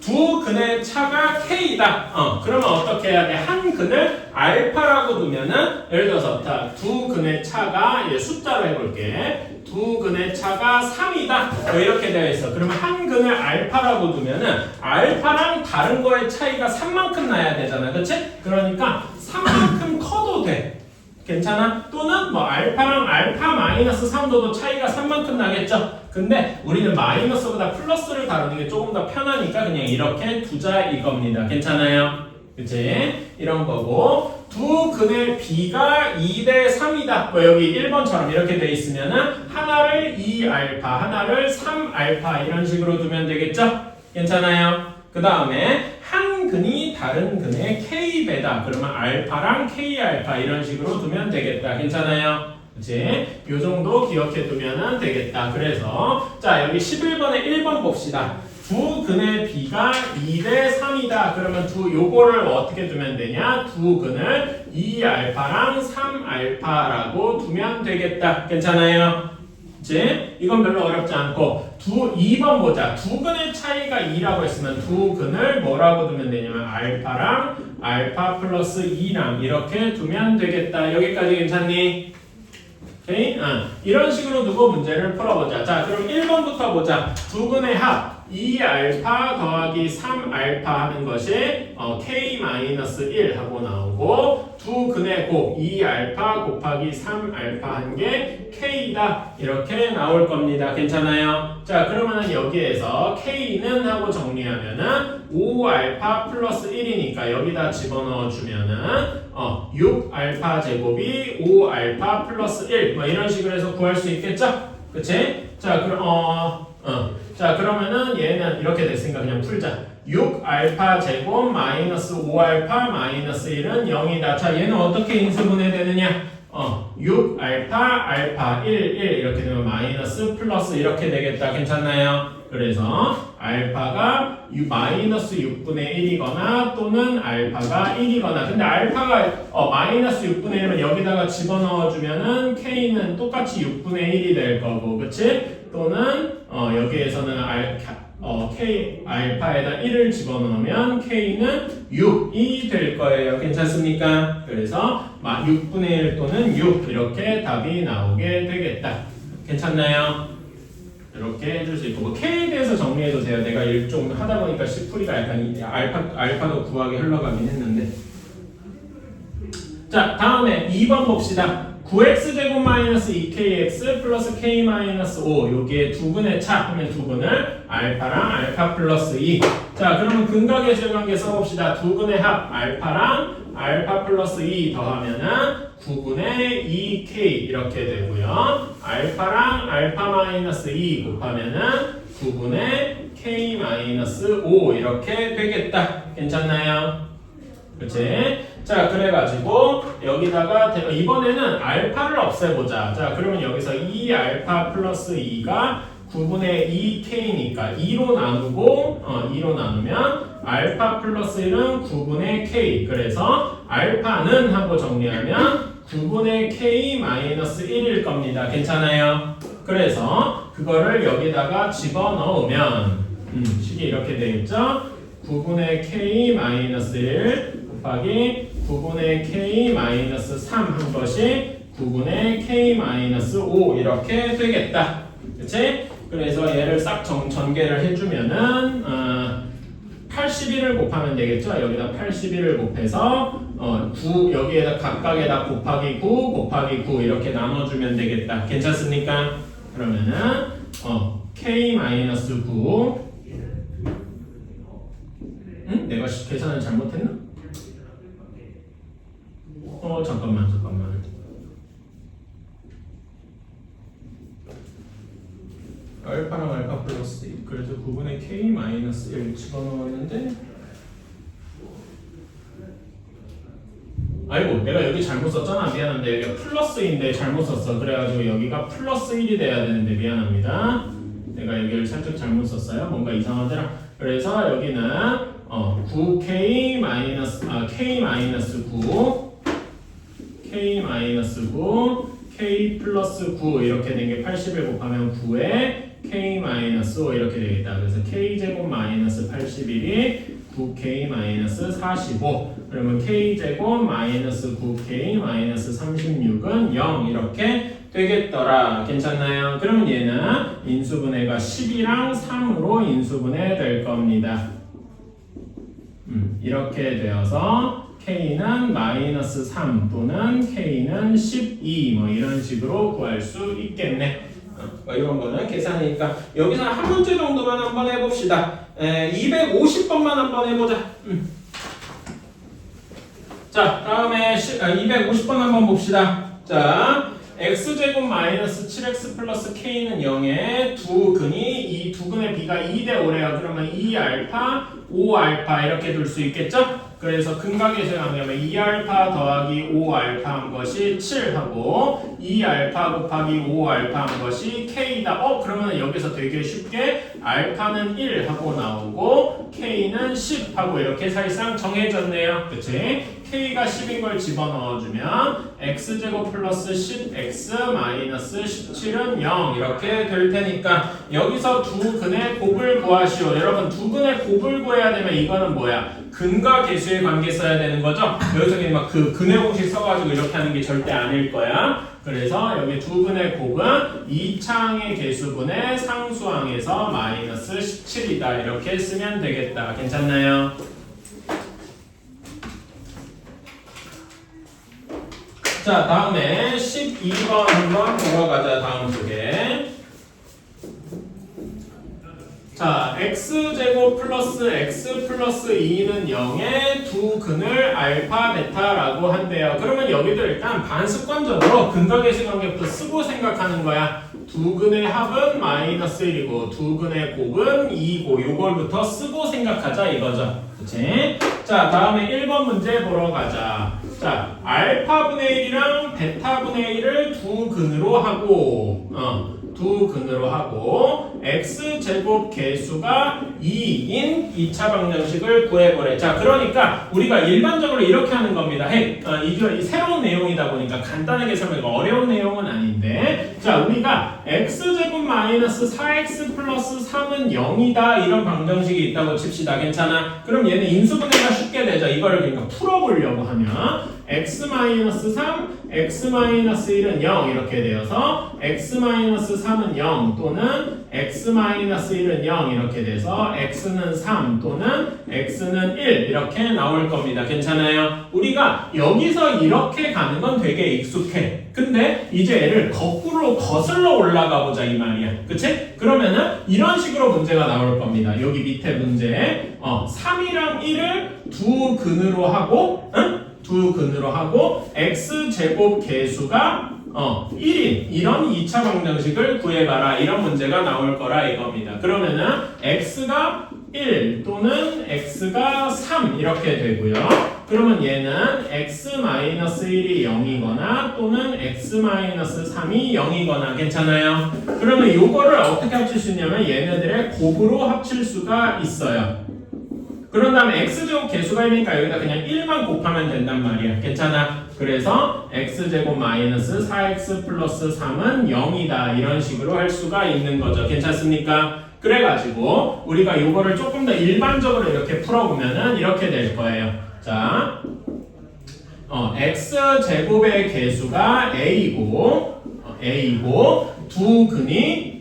두 근의 차가 K다. 그러면 어떻게 해야 돼? 한 근을 알파라고 두면은 예를 들어서 두 근의 차가 숫자로 해볼게. 두 근의 차가 3이다. 이렇게 되어 있어. 그러면 한 근을 알파라고 두면은 알파랑 다른 거의 차이가 3만큼 나야 되잖아. 그치? 그러니까 3만큼 커도 돼. 괜찮아? 또는 뭐 알파랑 알파 마이너스 3도도 차이가 3만큼 나겠죠? 근데 우리는 마이너스보다 플러스를 다루는 게 조금 더 편하니까 그냥 이렇게 두자 이겁니다. 괜찮아요? 그치? 이런 거고 두 근의 B가 2대 3이다. 뭐 여기 1번처럼 이렇게 돼 있으면은 하나를 2알파, 하나를 3알파 이런 식으로 두면 되겠죠? 괜찮아요? 그 다음에 한 근이 다른 근의 K배다. 그러면 알파랑 K알파 이런 식으로 두면 되겠다. 괜찮아요? 그치? 요 정도 기억해 두면 되겠다. 그래서 자 여기 11번에 1번 봅시다. 두 근의 B가 2대 3이다. 그러면 요거를 어떻게 두면 되냐? 두 근을 2알파랑 3알파라고 두면 되겠다. 괜찮아요? 그치? 이건 별로 어렵지 않고 2번 보자. 두 근의 차이가 2라고 했으면 두 근을 뭐라고 두면 되냐면 알파랑 알파 플러스 2랑 이렇게 두면 되겠다. 여기까지 괜찮니? 오케이? 이런 식으로 두고 문제를 풀어보자. 자, 그럼 1번부터 보자. 두 근의 합 2알파 더하기 3알파 하는 것이 K-1 하고 나오고 두 근의 곱 2알파 곱하기 3알파 한 게 K다 이렇게 나올 겁니다. 괜찮아요? 자, 그러면은 여기에서 K는 하고 정리하면은 5알파 플러스 1이니까 여기다 집어넣어 주면은 6알파 제곱이 5알파 플러스 1 뭐 이런 식으로 해서 구할 수 있겠죠? 그치? 자, 자, 그러면은 얘는 이렇게 됐으니까 그냥 풀자. 6알파 제곱 마이너스 5알파 마이너스 1은 0이다. 자, 얘는 어떻게 인수분해되느냐? 6알파 알파 1 이렇게 되면 마이너스 플러스 이렇게 되겠다. 괜찮나요? 그래서 알파가 마이너스 6분의 1이거나 또는 알파가 1이거나 근데 알파가 마이너스 6분의 1은 여기다가 집어넣어주면은 K는 똑같이 6분의 1이 될 거고 그치? 또는 여기에서는 K 알파에다 1을 집어넣으면 K는 6이 될 거예요. 괜찮습니까? 그래서 6분의 1 또는 6 이렇게 답이 나오게 되겠다. 괜찮나요? 이렇게 해줄 수 있고 뭐 K에 대해서 정리해도 돼요. 내가 좀 하다 보니까 C풀이가 약간 알파도 구하게 흘러가긴 했는데 자 다음에 2번 봅시다. 9x제곱 마이너스 2kx 플러스 k 마이너스 5 여기에 두 근의 차 하면 두 근을 알파랑 알파 플러스 2 자 그러면 근각의 질관계 써봅시다. 두 근의 합 알파랑 알파 플러스 2 더하면은 9분의 2k 이렇게 되고요. 알파랑 알파 마이너스 2 곱하면은 9분의 k 마이너스 5 이렇게 되겠다. 괜찮나요? 그치? 자 그래가지고 여기다가 이번에는 알파를 없애보자. 자 그러면 여기서 2알파 플러스 2가 9분의 2k니까 2로 나누고 2로 나누면 알파 플러스 1은 9분의 k 그래서 알파는 하고 정리하면 9분의 k 마이너스 1일 겁니다. 괜찮아요? 그래서 그거를 여기다가 집어넣으면 식이 이렇게 되겠죠? 9분의 k 마이너스 1 곱하기 9분의 k 마이너스 3 한 것이 9분의 k 마이너스 5 이렇게 되겠다. 그치? 그래서 얘를 싹 전개를 해주면은 81을 곱하면 되겠죠? 여기다 81을 곱해서 9 여기에다 각각에다 곱하기 9 곱하기 9 이렇게 나눠주면 되겠다. 괜찮습니까? 그러면은 k 마이너스 9 내가 계산을 잘못했나? 잠깐만. 알파랑 알파 플러스 1 그래서 9분의 k 마이너스 1 집어넣었는데 아이고 내가 여기 잘못 썼잖아. 미안한데 여기가 플러스인데 잘못 썼어. 그래가지고 여기가 플러스 1이 돼야 되는데 미안합니다. 내가 여기를 살짝 잘못 썼어요. 뭔가 이상하더라. 그래서 여기는 9k 마이너스 k 마이너스 9 k 마이너스 9 k 플러스 9 이렇게 된 게 80을 곱하면 9에 k 마이너스 5 이렇게 되겠다. 그래서 k 제곱 마이너스 81이 9k 마이너스 45 그러면 k 제곱 마이너스 9k 마이너스 36은 0 이렇게 되겠더라. 괜찮나요? 그러면 얘는 인수분해가 10이랑 3으로 인수분해 될 겁니다. 이렇게 되어서 K는 마이너스 3 또는 K는 12 뭐 이런 식으로 구할 수 있겠네. 이런 거는 계산이니까 여기서 한 문제 정도만 한번 해봅시다. 250번만 한번 해보자. 자 다음에 250번 한번 봅시다. 자 x제곱 마이너스 7x 플러스 k는 0에 두 근이 이 두 근의 b가 2대 5래요. 그러면 2알파 5알파 이렇게 둘 수 있겠죠? 그래서 근각계수의 관계면 2알파 더하기 5알파 한 것이 7하고 2알파 곱하기 5알파 한 것이 K다. 그러면 여기서 되게 쉽게 알파는 1 하고 나오고 K는 10 하고 이렇게 사실상 정해졌네요. 그치? K가 10인 걸 집어넣어주면 X제곱 플러스 10X 마이너스 17은 0 이렇게 될 테니까 여기서 두 근의 곱을 구하시오. 여러분 두 근의 곱을 구해야 되면 이거는 뭐야? 근과 계수의 관계 써야 되는 거죠? 여기서 그냥 막 그 근의 공식 써가지고 이렇게 하는 게 절대 아닐 거야. 그래서 여기 두 근의 곱은 2차항의 계수분의 상수항에서 마이너스 17이다. 이렇게 쓰면 되겠다. 괜찮나요? 자, 다음에 12번 한번 보러 가자. 다음 쪽에. 자, x제곱 플러스 x 플러스 2는 0의 두 근을 알파, 베타라고 한대요. 그러면 여기도 일단 반습관적으로 근각계수 관계부터 쓰고 생각하는 거야. 두 근의 합은 마이너스 1이고 두 근의 곱은 2고 요걸부터 쓰고 생각하자 이거죠. 그치? 자, 다음에 1번 문제 보러 가자. 자, 알파분의 1이랑 베타분의 1을 두 근으로 하고 두 근으로 하고 x제곱 계수가 2인 2차 방정식을 구해보래. 자, 그러니까 우리가 일반적으로 이렇게 하는 겁니다. 이게 새로운 내용이다 보니까 간단하게 설명하고 어려운 내용은 아닌데, 자, 우리가 x제곱 마이너스 4x 플러스 3은 0이다 이런 방정식이 있다고 칩시다. 괜찮아? 그럼 얘는 인수분해가 쉽게 되죠. 이거를 그러니까 풀어보려고 하면 x-3, x-1은 0 이렇게 되어서 x-3은 0 또는 x-1은 0 이렇게 돼서 x는 3 또는 x는 1 이렇게 나올 겁니다. 괜찮아요? 우리가 여기서 이렇게 가는 건 되게 익숙해. 근데 이제 얘를 거꾸로 거슬러 올라가 보자 이 말이야. 그치? 그러면은 이런 식으로 문제가 나올 겁니다. 여기 밑에 문제에 3이랑 1을 두 근으로 하고 두 근으로 하고 x제곱 계수가 1인 이런 2차 방정식을 구해봐라 이런 문제가 나올 거라 이겁니다. 그러면은 x가 1 또는 x가 3 이렇게 되고요. 그러면 얘는 x-1이 0이거나 또는 x-3이 0이거나 괜찮아요? 그러면 요거를 어떻게 합칠 수 있냐면 얘네들의 곱으로 합칠 수가 있어요. 그런 다음에 x제곱 계수가 1이니까 여기다 그냥 1만 곱하면 된단 말이야. 괜찮아? 그래서 x제곱 마이너스 4x 플러스 3은 0이다. 이런 식으로 할 수가 있는 거죠. 괜찮습니까? 그래가지고 우리가 요거를 조금 더 일반적으로 이렇게 풀어보면은 이렇게 될 거예요. 자, x제곱의 계수가 a이고 두 근이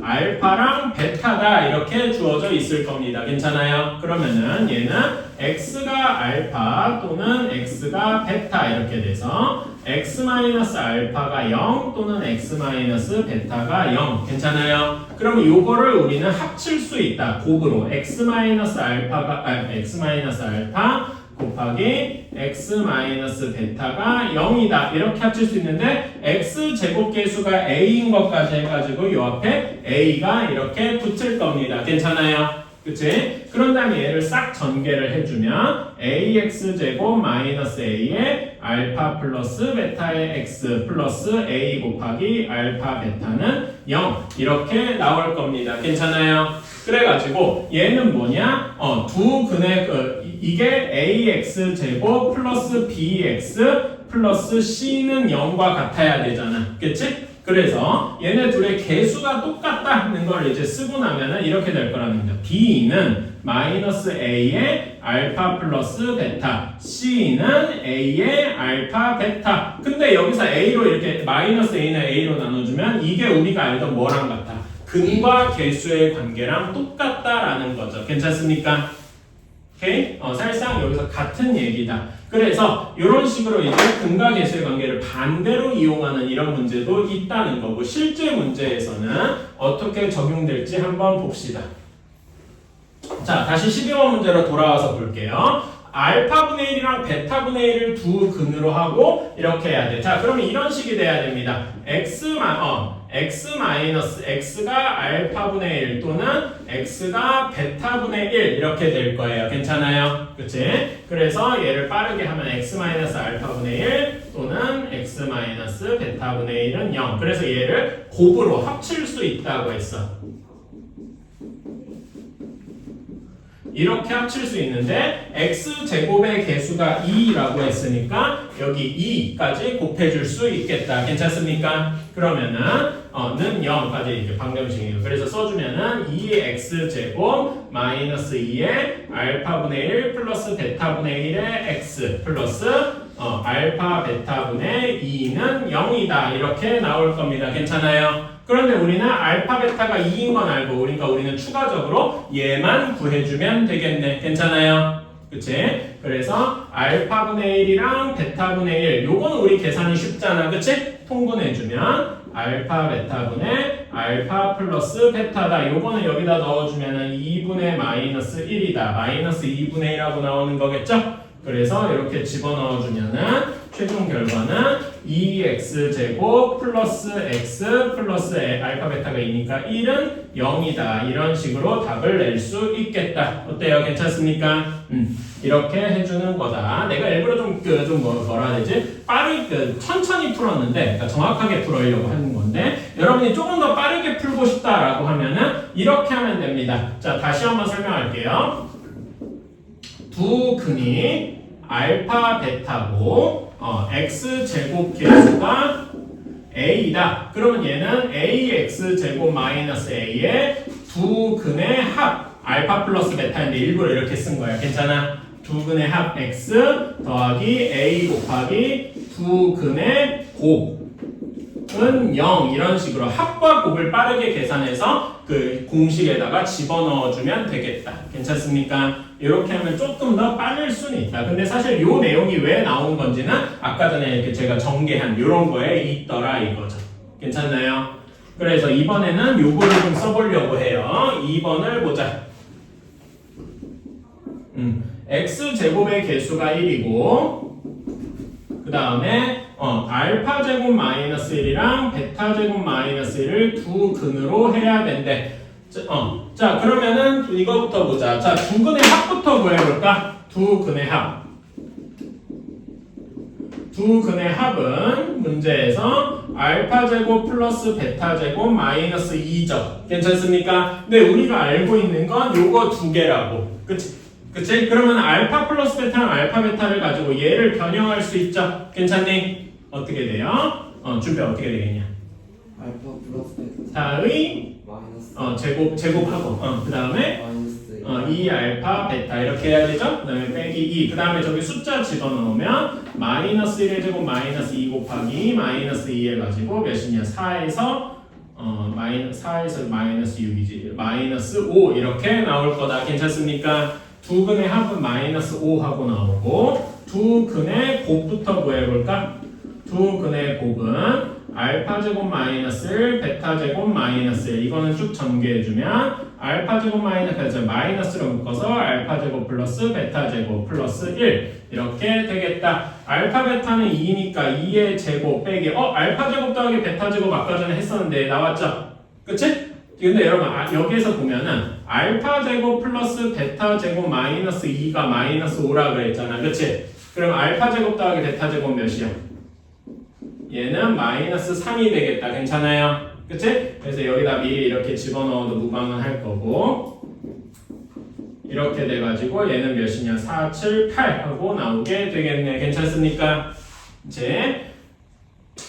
알파랑 베타가 이렇게 주어져 있을 겁니다. 괜찮아요? 그러면은 얘는 x가 알파 또는 x가 베타 이렇게 돼서 x-알파가 0 또는 x-베타가 0 괜찮아요? 그러면 요거를 우리는 합칠 수 있다. 곱으로 x-알파 곱하기 x-베타가 0이다. 이렇게 합칠 수 있는데 x제곱 계수가 a인 것까지 해가지고 요 앞에 a가 이렇게 붙을 겁니다. 괜찮아요? 그치? 그런 다음에 얘를 싹 전개를 해주면 ax제곱 마이너스 a의 알파 플러스 베타의 x 플러스 a 곱하기 알파 베타는 0 이렇게 나올 겁니다. 괜찮아요? 그래가지고 얘는 뭐냐? 두 근의 이게 ax 제곱 플러스 bx 플러스 c는 0과 같아야 되잖아. 그치? 그래서 얘네 둘의 계수가 똑같다는 걸 이제 쓰고 나면은 이렇게 될 거라는 거죠. b는 마이너스 a의 알파 플러스 베타, c는 a의 알파 베타. 근데 여기서 a로 이렇게 마이너스 a는 a로 나눠주면 이게 우리가 알던 뭐랑 같아? 근과 계수의 관계랑 똑같다라는 거죠. 괜찮습니까? 오케이? 사실상 여기서 같은 얘기다. 그래서 이런 식으로 이제 근과 계수의 관계를 반대로 이용하는 이런 문제도 있다는 거고 실제 문제에서는 어떻게 적용될지 한번 봅시다. 자, 다시 12번 문제로 돌아와서 볼게요. 알파분의 1이랑 베타분의 1을 두 근으로 하고 이렇게 해야 돼. 자, 그러면 이런 식이 돼야 됩니다. x가 알파분의 1 또는 x가 베타분의 1 이렇게 될 거예요. 괜찮아요? 그치? 그래서 얘를 빠르게 하면 x 알파분의 1 또는 x 베타분의 1은 0. 그래서 얘를 곱으로 합칠 수 있다고 했어. 이렇게 합칠 수 있는데 x제곱의 개수가 2라고 했으니까 여기 2까지 곱해줄 수 있겠다. 괜찮습니까? 그러면은 는 0까지 이제 방정식이에요. 그래서 써주면은 2x제곱 마이너스 2의 알파분의 1 플러스 베타분의 1의 x 플러스 알파 베타분의 2는 0이다. 이렇게 나올 겁니다. 괜찮아요? 그런데 우리는 알파 베타가 2인 건 알고 그러니까 우리는 추가적으로 얘만 구해주면 되겠네. 괜찮아요? 그치? 그래서 알파분의 1이랑 베타분의 1 요거는 우리 계산이 쉽잖아. 그치? 통분해주면 알파 베타분의 알파 플러스 베타다. 요거는 여기다 넣어주면은 2분의 마이너스 1이다. 마이너스 2분의 1하고 나오는 거겠죠? 그래서 이렇게 집어넣어주면은 최종 결과는 2x제곱 플러스 x 플러스 알파 베타가 2니까 1은 0이다. 이런 식으로 답을 낼 수 있겠다. 어때요? 괜찮습니까? 이렇게 해주는 거다. 내가 일부러 뭐라 해야 되지? 천천히 풀었는데, 그러니까 정확하게 풀으려고 하는 건데, 여러분이 조금 더 빠르게 풀고 싶다라고 하면은 이렇게 하면 됩니다. 자, 다시 한번 설명할게요. 두 근이 알파 베타고 x제곱 개수가 a다. 그러면 얘는 ax 제곱 마이너스 a의 두 근의 합 알파 플러스 베타인데 일부러 이렇게 쓴 거야. 괜찮아? 두 근의 합 x 더하기 a 곱하기 두 근의 곱은 0 이런 식으로 합과 곱을 빠르게 계산해서 그 공식에다가 집어넣어주면 되겠다. 괜찮습니까? 이렇게 하면 조금 더 빠를 수는 있다. 근데 사실 이 내용이 왜 나온 건지는 아까 전에 이렇게 제가 전개한 이런 거에 있더라 이거죠. 괜찮나요? 그래서 이번에는 요거를 좀 써보려고 해요. 2번을 보자. x제곱의 개수가 1이고 그 다음에 알파 제곱 마이너스 1이랑 베타 제곱 마이너스 1을 두 근으로 해야 된대. 자 그러면은 이거부터 보자. 자 두 근의 합부터 구해볼까? 두 근의 합. 두 근의 합은 문제에서 알파 제곱 플러스 베타 제곱 마이너스 2죠. 괜찮습니까? 근데 우리가 알고 있는 건 요거 두 개라고. 그치? 그치? 그러면 알파 플러스 베타랑 알파 베타를 가지고 얘를 변형할 수 있죠. 괜찮니? 어떻게 돼요? 준비 어떻게 되겠냐? 알파 플러스 베타 베타의 마이너스 제곱하고 그 다음에 마이너스 2 알파 베타 이렇게 해야 되죠? 그 다음에 빼기 2 그 다음에 저기 숫자 집어넣으면 마이너스 1의 제곱 마이너스 2 곱하기 마이너스 2 해가지고 몇이냐 4에서 마이너스 6이지 마이너스 5 이렇게 나올 거다. 괜찮습니까? 두 근의 합은 마이너스 5하고 나오고 두 근의 곱부터 구해볼까? 두 근의 곱은 알파 제곱 마이너스 1, 베타 제곱 마이너스 1 이거는 쭉 전개해주면 알파 제곱 마이너스로 묶어서 알파 제곱 플러스 베타 제곱 플러스 1 이렇게 되겠다. 알파 베타는 2니까 2의 제곱 빼기 알파 제곱 더하기 베타 제곱 아까 전에 했었는데 나왔죠? 그치? 근데 여러분 여기에서 보면은 알파 제곱 플러스 베타 제곱 마이너스 2가 마이너스 5라 그랬잖아. 그치? 그럼 알파 제곱 더하기 베타 제곱 몇이야? 얘는 마이너스 3이 되겠다. 괜찮아요? 그치? 그래서 여기다 미리 이렇게 집어넣어도 무방은 할 거고 이렇게 돼가지고 얘는 몇이냐 4, 7, 8 하고 나오게 되겠네. 괜찮습니까? 이제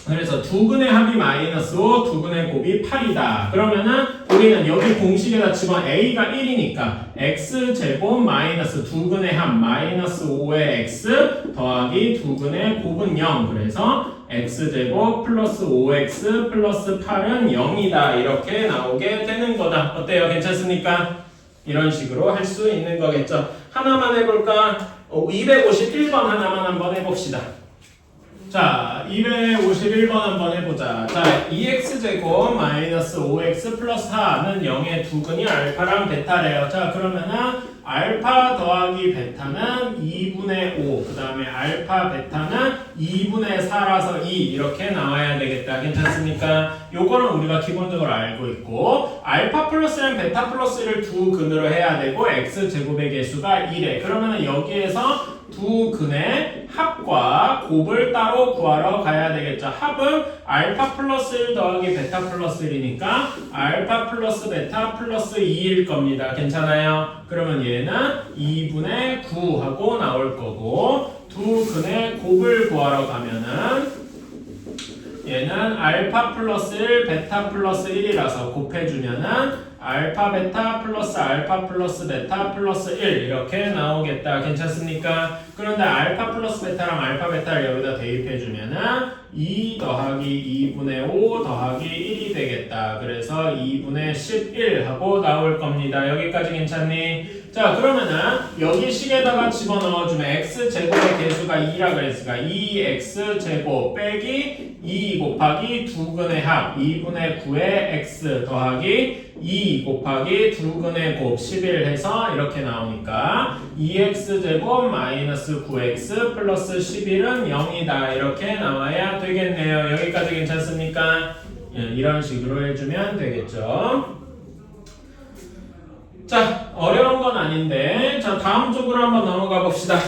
그래서 두 근의 합이 마이너스 5, 두 근의 곱이 8이다. 그러면은 우리는 여기 공식에다 집어 a가 1이니까 x제곱 마이너스 두 근의 합 마이너스 5의 x 더하기 두 근의 곱은 0. 그래서 x제곱 플러스 5x 플러스 8은 0이다. 이렇게 나오게 되는 거다. 어때요? 괜찮습니까? 이런 식으로 할 수 있는 거겠죠. 하나만 해볼까? 251번 하나만 한번 해봅시다. 자, 251번 한번 해보자. 자, 2x제곱 마이너스 5x 플러스 4는 0의 두근이 알파랑 베타래요. 자, 그러면은 알파 더하기 베타는 2분의 5, 그 다음에 알파 베타는 2분의 4라서 2 이렇게 나와야 되겠다. 괜찮습니까? 요거는 우리가 기본적으로 알고 있고 알파 플러스랑 베타 플러스를 두 근으로 해야 되고 x제곱의 개수가 1에 그러면은 여기에서 두 근의 합과 곱을 따로 구하러 가야 되겠죠. 합은 알파 플러스 1 더하기 베타 플러스 1이니까 알파 플러스 베타 플러스 2일 겁니다. 괜찮아요? 그러면 얘는 2분의 9 하고 나올 거고 두 근의 곱을 구하러 가면은 얘는 알파 플러스 1 베타 플러스 1이라서 곱해주면은 알파 베타 플러스 알파 플러스 베타 플러스 1 이렇게 나오겠다. 괜찮습니까? 그런데 알파 플러스 베타랑 알파 베타를 여기다 대입해주면은 2 더하기 2분의 5 더하기 1이 되겠다. 그래서 2분의 11 하고 나올 겁니다. 여기까지 괜찮니? 자, 그러면은 여기 식에다가 집어넣어주면 x제곱의 개수가 2라 그랬으니까 2x제곱 빼기 2 곱하기 두근의 합 2분의 9의 x 더하기 2 곱하기 두근의 곱 11 해서 이렇게 나오니까 2x제곱 마이너스 9x 플러스 11은 0이다. 이렇게 나와야 되겠네요. 여기까지 괜찮습니까? 이런 식으로 해주면 되겠죠. 자, 어려운 건 아닌데 자, 다음 쪽으로 한번 넘어가 봅시다.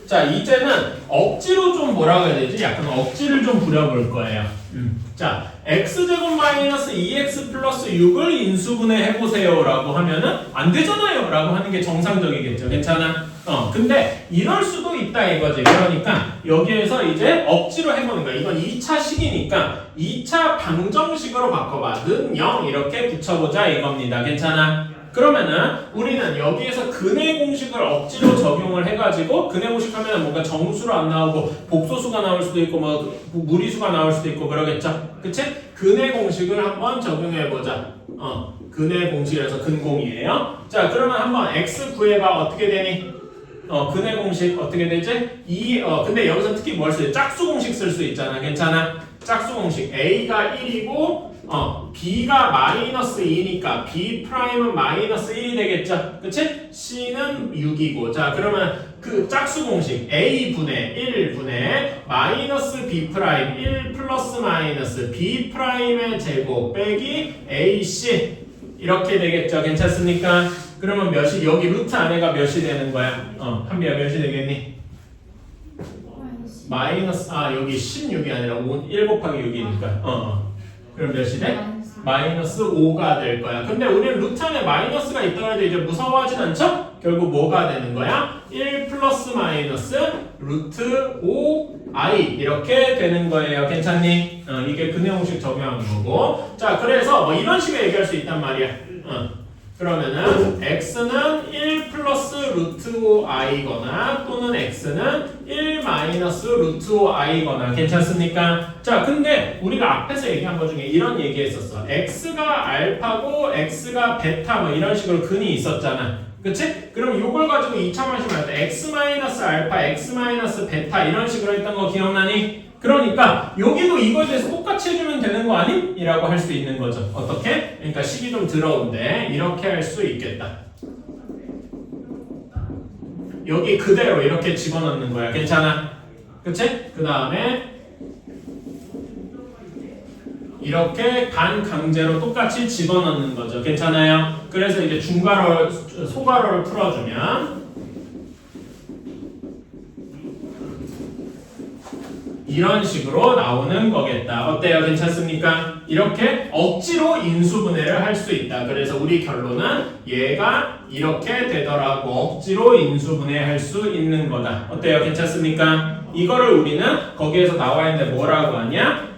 자, 이제는 억지로 좀 뭐라고 해야 되지? 약간 억지를 좀 부려볼 거예요. 자, x제곱 마이너스 2x 플러스 6을 인수분해 해보세요 라고 하면은 안 되잖아요 라고 하는 게 정상적이겠죠. 괜찮아? 근데 이럴 수도 있다 이거지. 그러니까 여기에서 이제 억지로 해보는 거야. 이건 2차 식이니까 2차 방정식으로 바꿔봐. 는 0 이렇게 붙여보자 이겁니다. 괜찮아? 그러면은 우리는 여기에서 근의 공식을 억지로 적용을 해가지고 근의 공식 하면은 뭔가 정수로 안 나오고 복소수가 나올 수도 있고 뭐 무리수가 나올 수도 있고 그러겠죠. 그치? 근의 공식을 한번 적용해보자. 근의 공식이라서 근공이에요. 자, 그러면 한번 x 구해봐. 어떻게 되니? 근의 공식 어떻게 되지? 근데 여기서 특히 뭘 써요? 짝수 공식 쓸 수 있잖아. 괜찮아? 짝수 공식 a가 1이고 b가 마이너스 2니까 b 프라임은 마이너스 1이 되겠죠. 그치? c는 6이고 자, 그러면 그 짝수 공식 a분의 1분의 마이너스 b 프라임 1 플러스 마이너스 b 프라임의 제곱 빼기 ac 이렇게 되겠죠. 괜찮습니까? 그러면 몇이 여기 루트 안에가 몇이 되는 거야? 한비야 몇이 되겠니? 마이너스 여기 16이 아니라 1 곱하기 6이니까 그럼 몇이 돼? 마이너스 5가 될 거야. 근데 우리는 루트 안에 마이너스가 있다고 해도 이제 무서워하진 않죠? 결국 뭐가 되는 거야? 1 플러스 마이너스 루트 5i 이렇게 되는 거예요. 괜찮니? 이게 근의 공식 적용한 거고 자, 그래서 뭐 이런 식으로 얘기할 수 있단 말이야. 그러면은 x는 1 플러스 루트 5i거나 또는 x는 1 마이너스 루트 5i거나 괜찮습니까? 자, 근데 우리가 앞에서 얘기한 것 중에 이런 얘기 했었어. x가 알파고 x가 베타 뭐 이런 식으로 근이 있었잖아. 그치? 그럼 이걸 가지고 2차 방식을 할 때 x 마이너스 알파, x 마이너스 베타 이런 식으로 했던 거 기억나니? 그러니까 여기도 이거에 대해서 똑같이 해주면 되는 거 아님? 이라고 할 수 있는 거죠. 어떻게? 그러니까 식이 좀 더러운데 이렇게 할 수 있겠다. 여기 그대로 이렇게 집어넣는 거야. 괜찮아? 그치? 그 다음에 이렇게 반강제로 똑같이 집어넣는 거죠. 괜찮아요? 그래서 이제 중괄호, 소괄호를 풀어주면 이런 식으로 나오는 거겠다. 어때요? 괜찮습니까? 이렇게 억지로 인수분해를 할 수 있다. 그래서 우리 결론은 얘가 이렇게 되더라고. 억지로 인수분해할 수 있는 거다. 어때요? 괜찮습니까? 이거를 우리는 거기에서 나와 있는데 뭐라고 하냐?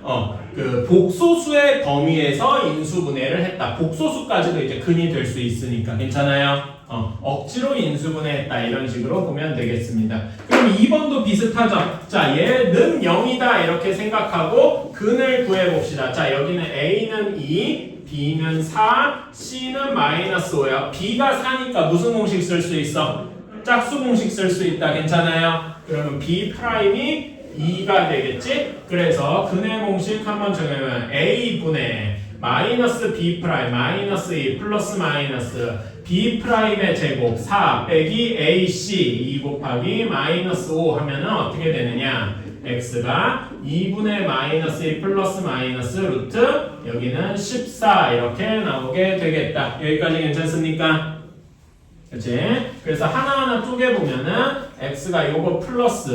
그 복소수의 범위에서 인수분해를 했다. 복소수까지도 이제 근이 될 수 있으니까 괜찮아요? 억지로 인수분해했다 이런 식으로 보면 되겠습니다. 그럼 2번도 비슷하죠? 자, 얘는 0이다 이렇게 생각하고 근을 구해봅시다. 자, 여기는 A는 2, B는 4, C는 마이너스 5야. B가 4니까 무슨 공식 쓸 수 있어? 짝수 공식 쓸 수 있다. 괜찮아요? 그러면 B 프라임이 2가 되겠지? 그래서 근의 공식 한번 정하면 A분의 마이너스 B 프라임 마이너스 2 플러스 마이너스 B 프라임의 제곱 4 빼기 AC 2 곱하기 마이너스 5 하면은 어떻게 되느냐? x가 2분의 마이너스 2 플러스 마이너스 루트 여기는 14 이렇게 나오게 되겠다. 여기까지 괜찮습니까? 그치? 그래서 하나하나 쪼개보면은 x가 요거 플러스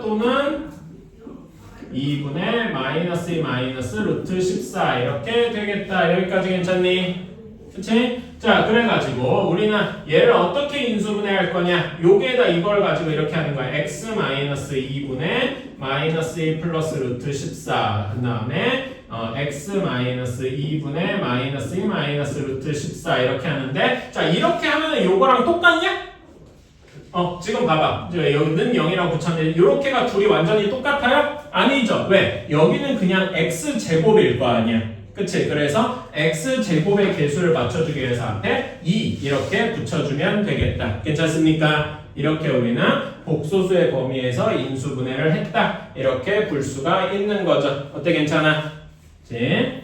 또는 2분의 마이너스 2 마이너스 루트 14 이렇게 되겠다. 여기까지 괜찮니? 그치? 자, 그래가지고 우리는 얘를 어떻게 인수분해할 거냐? 요게다 이걸 가지고 이렇게 하는 거야. x 마이너스 2분의 마이너스 2 플러스 루트 14 그 다음에 x 마이너스 2분의 마이너스 2 마이너스 루트 14 이렇게 하는데 자, 이렇게 하면 요거랑 똑같냐? 지금 봐봐. 여기는 0이라고 붙였는데 요렇게가 둘이 완전히 똑같아요? 아니죠. 왜? 여기는 그냥 x제곱일 거 아니야. 그치? 그래서 x제곱의 개수를 맞춰주기 위해서 앞에 2 이렇게 붙여주면 되겠다. 괜찮습니까? 이렇게 우리는 복소수의 범위에서 인수분해를 했다. 이렇게 볼 수가 있는 거죠. 어때? 괜찮아? 그치?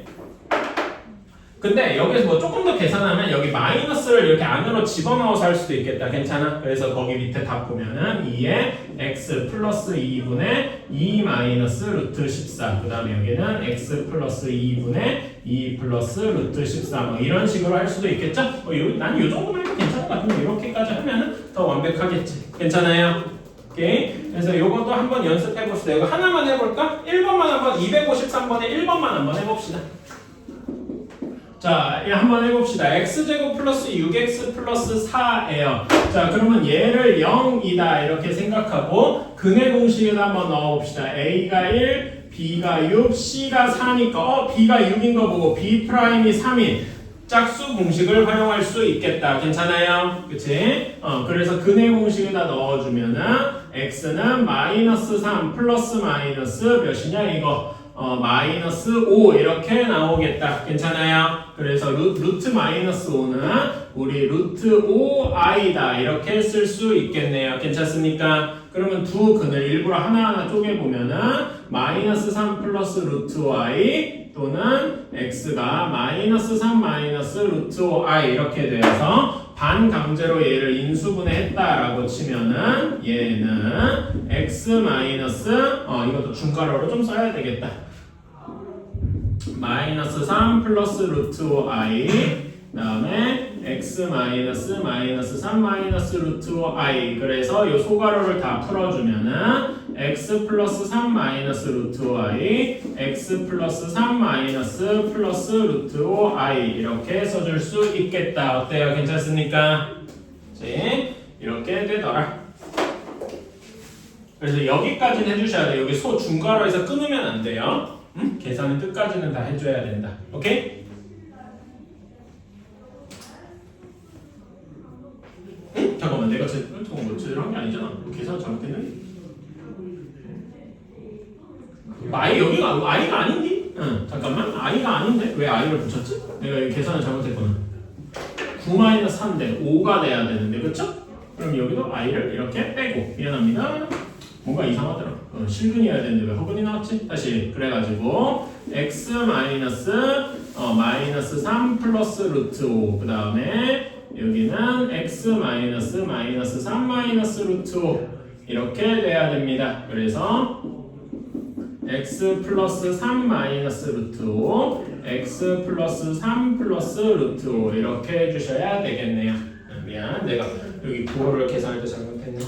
근데 여기서 뭐 조금 더 계산하면 여기 마이너스를 이렇게 안으로 집어넣어서 할 수도 있겠다. 괜찮아? 그래서 거기 밑에 답 보면은 2에 x 플러스 2분의 2 마이너스 루트 14 그 다음에 여기는 x 플러스 2분의 2 플러스 루트 14 뭐 이런 식으로 할 수도 있겠죠? 난 요 정도만 해도 괜찮은 것 같은데 이렇게까지 하면은 더 완벽하겠지. 괜찮아요? 오케이. 그래서 요것도 한번 연습해 봅시다. 이거 하나만 해볼까? 1번만 한번 253번에 1번만 한번 해봅시다. 자, 한번 해봅시다. x제곱 플러스 6x 플러스 4예요. 자, 그러면 얘를 0이다 이렇게 생각하고 근의 공식에다 한번 넣어봅시다. a가 1, b가 6, c가 4니까 b가 6인 거 보고 b 프라임이 3인 짝수 공식을 활용할 수 있겠다. 괜찮아요? 그치? 그래서 근의 공식에다 넣어주면은 x는 마이너스 3 플러스 마이너스 몇이냐 이거 마이너스 5 이렇게 나오겠다. 괜찮아요? 그래서 루트 마이너스 5는 우리 루트 5i다 이렇게 쓸 수 있겠네요. 괜찮습니까? 그러면 두 근을 일부러 하나하나 쪼개보면은 마이너스 3 플러스 루트 5i 또는 x가 마이너스 3 마이너스 루트 5i 이렇게 돼서 반강제로 얘를 인수분해했다라고 치면은 얘는 x 마이너스 이것도 중괄호로 좀 써야 되겠다. 마이너스 3 플러스 루트 5i 다음에 x 마이너스 마이너스 3 마이너스 루트 5i 그래서 이 소괄호를 다 풀어주면은 x 플러스 3 마이너스 루트 5i x 플러스 3 마이너스 플러스 루트 5i 이렇게 써줄 수 있겠다. 어때요? 괜찮습니까? 네, 이렇게 되더라. 그래서 여기까지는 해주셔야 돼요. 여기 소 중괄호에서 끊으면 안 돼요. 계산은 끝까지는 다 해줘야 된다. 오케이? 잠깐만, 내가 제대로 한 게 아니잖아. 계산 잘못했는데? 여기가 i가 아닌데? 잠깐만, i가 아닌데? 왜 i를 붙였지? 내가 여기 계산을 잘못했구나. 9-3인데 5가 돼야 되는데, 그쵸? 그럼 여기도 i를 이렇게 빼고, 미안합니다. 뭔가 이상하더라. 실근이어야 되는데 왜 허근이 나왔지? 다시 그래가지고 x 마이너스 마이너스 3 플러스 루트 5 그 다음에 여기는 x 마이너스 마이너스 3 마이너스 루트 5 이렇게 돼야 됩니다. 그래서 x 플러스 3 마이너스 루트 5 x 플러스 3 플러스 루트 5 이렇게 해주셔야 되겠네요. 미안, 내가 여기 부호를 계산할 때 잘못했네.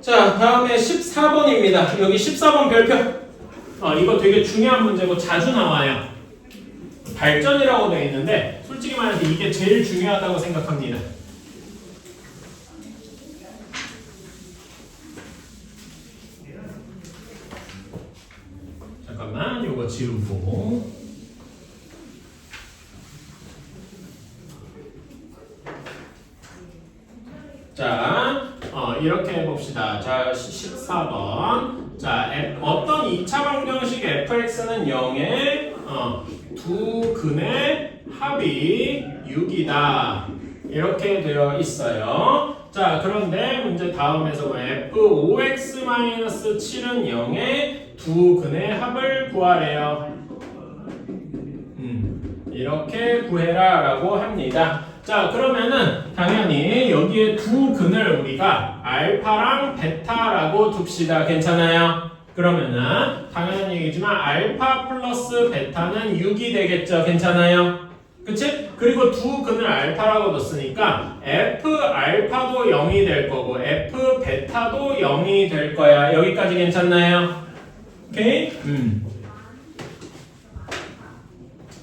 자, 다음에 14번입니다. 여기 14번 별표. 이거 되게 중요한 문제고 자주 나와요. 발전이라고 되어 있는데 솔직히 말해서 이게 제일 중요하다고 생각합니다. 잠깐만, 이거 지우고. 자, 이렇게 해봅시다. 자, 14번. 자, 어떤 2차 방정식 fx는 0에 두 근의 합이 6이다. 이렇게 되어 있어요. 자, 그런데 문제 다음에서 f5x-7은 0의 두 근의 합을 구하래요. 이렇게 구해라 라고 합니다. 자, 그러면은 당연히 여기에 두 근을 우리가 알파랑 베타라고 둡시다. 괜찮아요? 그러면은 당연한 얘기지만 알파 플러스 베타는 6이 되겠죠. 괜찮아요? 그치? 그리고 두 근을 알파라고 뒀으니까 F 알파도 0이 될 거고 F 베타도 0이 될 거야. 여기까지 괜찮나요? 오케이?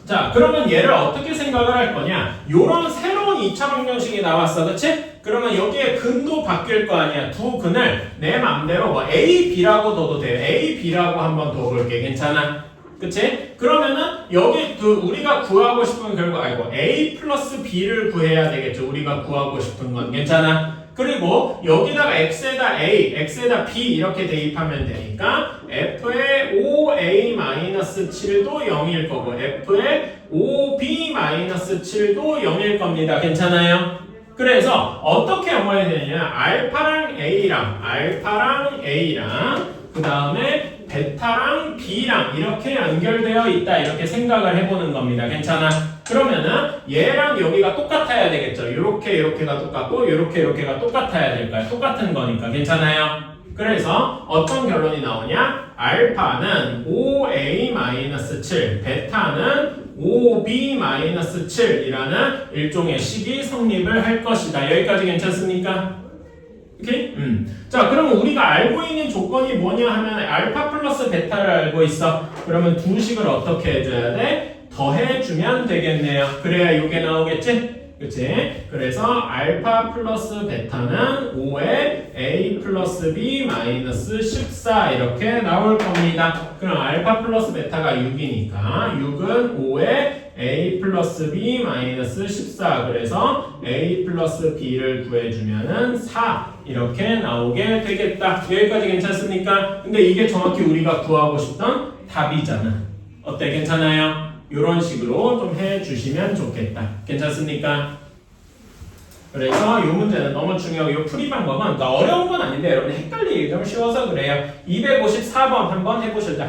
자, 그러면 얘를 어떻게 생각을 할 거냐? 요런 새로운 2차 방정식이 나왔어. 그치? 그러면 여기에 근도 바뀔 거 아니야. 두 근을 내 맘대로 뭐 A, B라고 둬도 돼요. A, B라고 한번 둬볼게. 괜찮아? 그치? 그러면은 여기 우리가 구하고 싶은 결과 A 플러스 B를 구해야 되겠죠. 우리가 구하고 싶은 건. 괜찮아? 그리고 여기다가 x에다 a, x에다 b 이렇게 대입하면 되니까 f의 5a-7도 0일 거고 f의 5b-7도 0일 겁니다. 괜찮아요? 그래서 어떻게 영어해야 되느냐? 알파랑 a랑 그 다음에 베타랑 b랑 이렇게 연결되어 있다. 이렇게 생각을 해보는 겁니다. 괜찮아? 그러면은 얘랑 여기가 똑같아야 되겠죠. 요렇게가 똑같고 요렇게가 똑같아야 될까요? 똑같은 거니까. 괜찮아요? 그래서 어떤 결론이 나오냐? 알파는 5a-7, 베타는 5b-7이라는 일종의 식이 성립을 할 것이다. 여기까지 괜찮습니까? 오케이? 자, 그러면 우리가 알고 있는 조건이 뭐냐 하면 알파 플러스 베타를 알고 있어. 그러면 두 식을 어떻게 해줘야 돼? 더해주면 되겠네요. 그래야 이게 나오겠지? 그치? 그래서 알파 플러스 베타는 5에 a 플러스 b 마이너스 14 이렇게 나올 겁니다. 그럼 알파 플러스 베타가 6이니까 6은 5에 a 플러스 b 마이너스 14 그래서 a 플러스 b를 구해주면은 4 이렇게 나오게 되겠다. 여기까지 괜찮습니까? 근데 이게 정확히 우리가 구하고 싶던 답이잖아. 어때? 괜찮아요? 이런 식으로 좀 해주시면 좋겠다. 괜찮습니까? 그래서 이 문제는 너무 중요하고 이 풀이 방법은 그러니까 어려운 건 아닌데 여러분 헷갈리기 좀 쉬워서 그래요. 254번 한번 해보시자.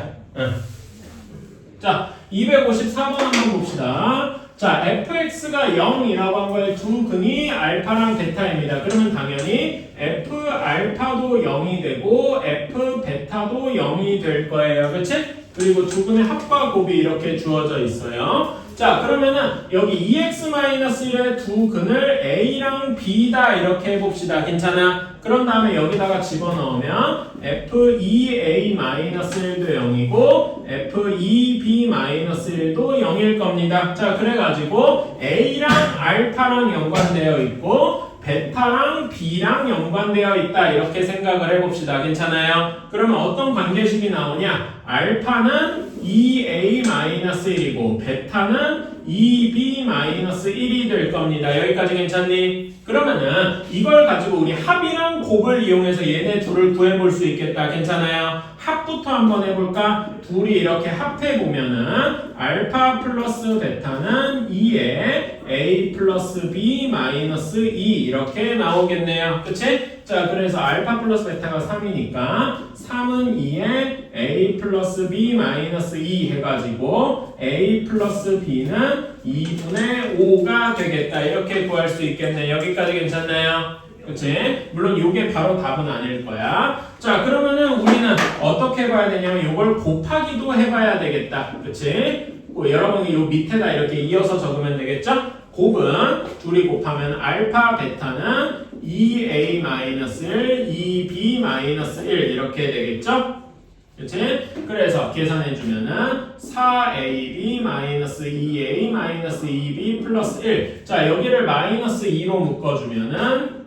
자, 254번 한번 봅시다. 자, fx가 0이라고 한 거에 두 근이 알파랑 베타입니다. 그러면 당연히 f 알파도 0이 되고 f 베타도 0이 될 거예요. 그치? 그리고 두 근의 합과 곱이 이렇게 주어져 있어요. 자, 그러면은 여기 2x-1의 두 근을 a랑 b다 이렇게 해봅시다. 괜찮아? 그런 다음에 여기다가 집어넣으면 f2a-1도 0이고 f2b-1도 0일 겁니다. 자, 그래가지고 a랑 알파랑 연관되어 있고 베타랑 b랑 연관되어 있다 이렇게 생각을 해봅시다. 괜찮아요? 그러면 어떤 관계식이 나오냐? 알파는 2a-1이고 베타는 2b-1이 될 겁니다. 여기까지 괜찮니? 그러면은 이걸 가지고 우리 합이랑 곱을 이용해서 얘네 둘을 구해볼 수 있겠다. 괜찮아요? 합부터 한번 해볼까? 둘이 이렇게 합해보면은 알파 플러스 베타는 2에 a 플러스 b 마이너스 2 이렇게 나오겠네요. 그치? 자, 그래서 알파 플러스 베타가 3이니까 3은 2에 a 플러스 b 마이너스 2 해가지고 a 플러스 b는 2분의 5가 되겠다. 이렇게 구할 수 있겠네. 여기까지 괜찮나요? 그치? 물론 이게 바로 답은 아닐 거야. 자, 그러면은 우리는 어떻게 해봐야 되냐면 이걸 곱하기도 해봐야 되겠다. 그치? 여러분이 요 밑에다 이렇게 이어서 적으면 되겠죠? 곱은 둘이 곱하면 알파 베타는 2a-1, 2b-1 이렇게 되겠죠? 그치? 그래서 계산해주면은 4ab-2a-2b 플러스 1. 자, 여기를 마이너스 2로 묶어주면은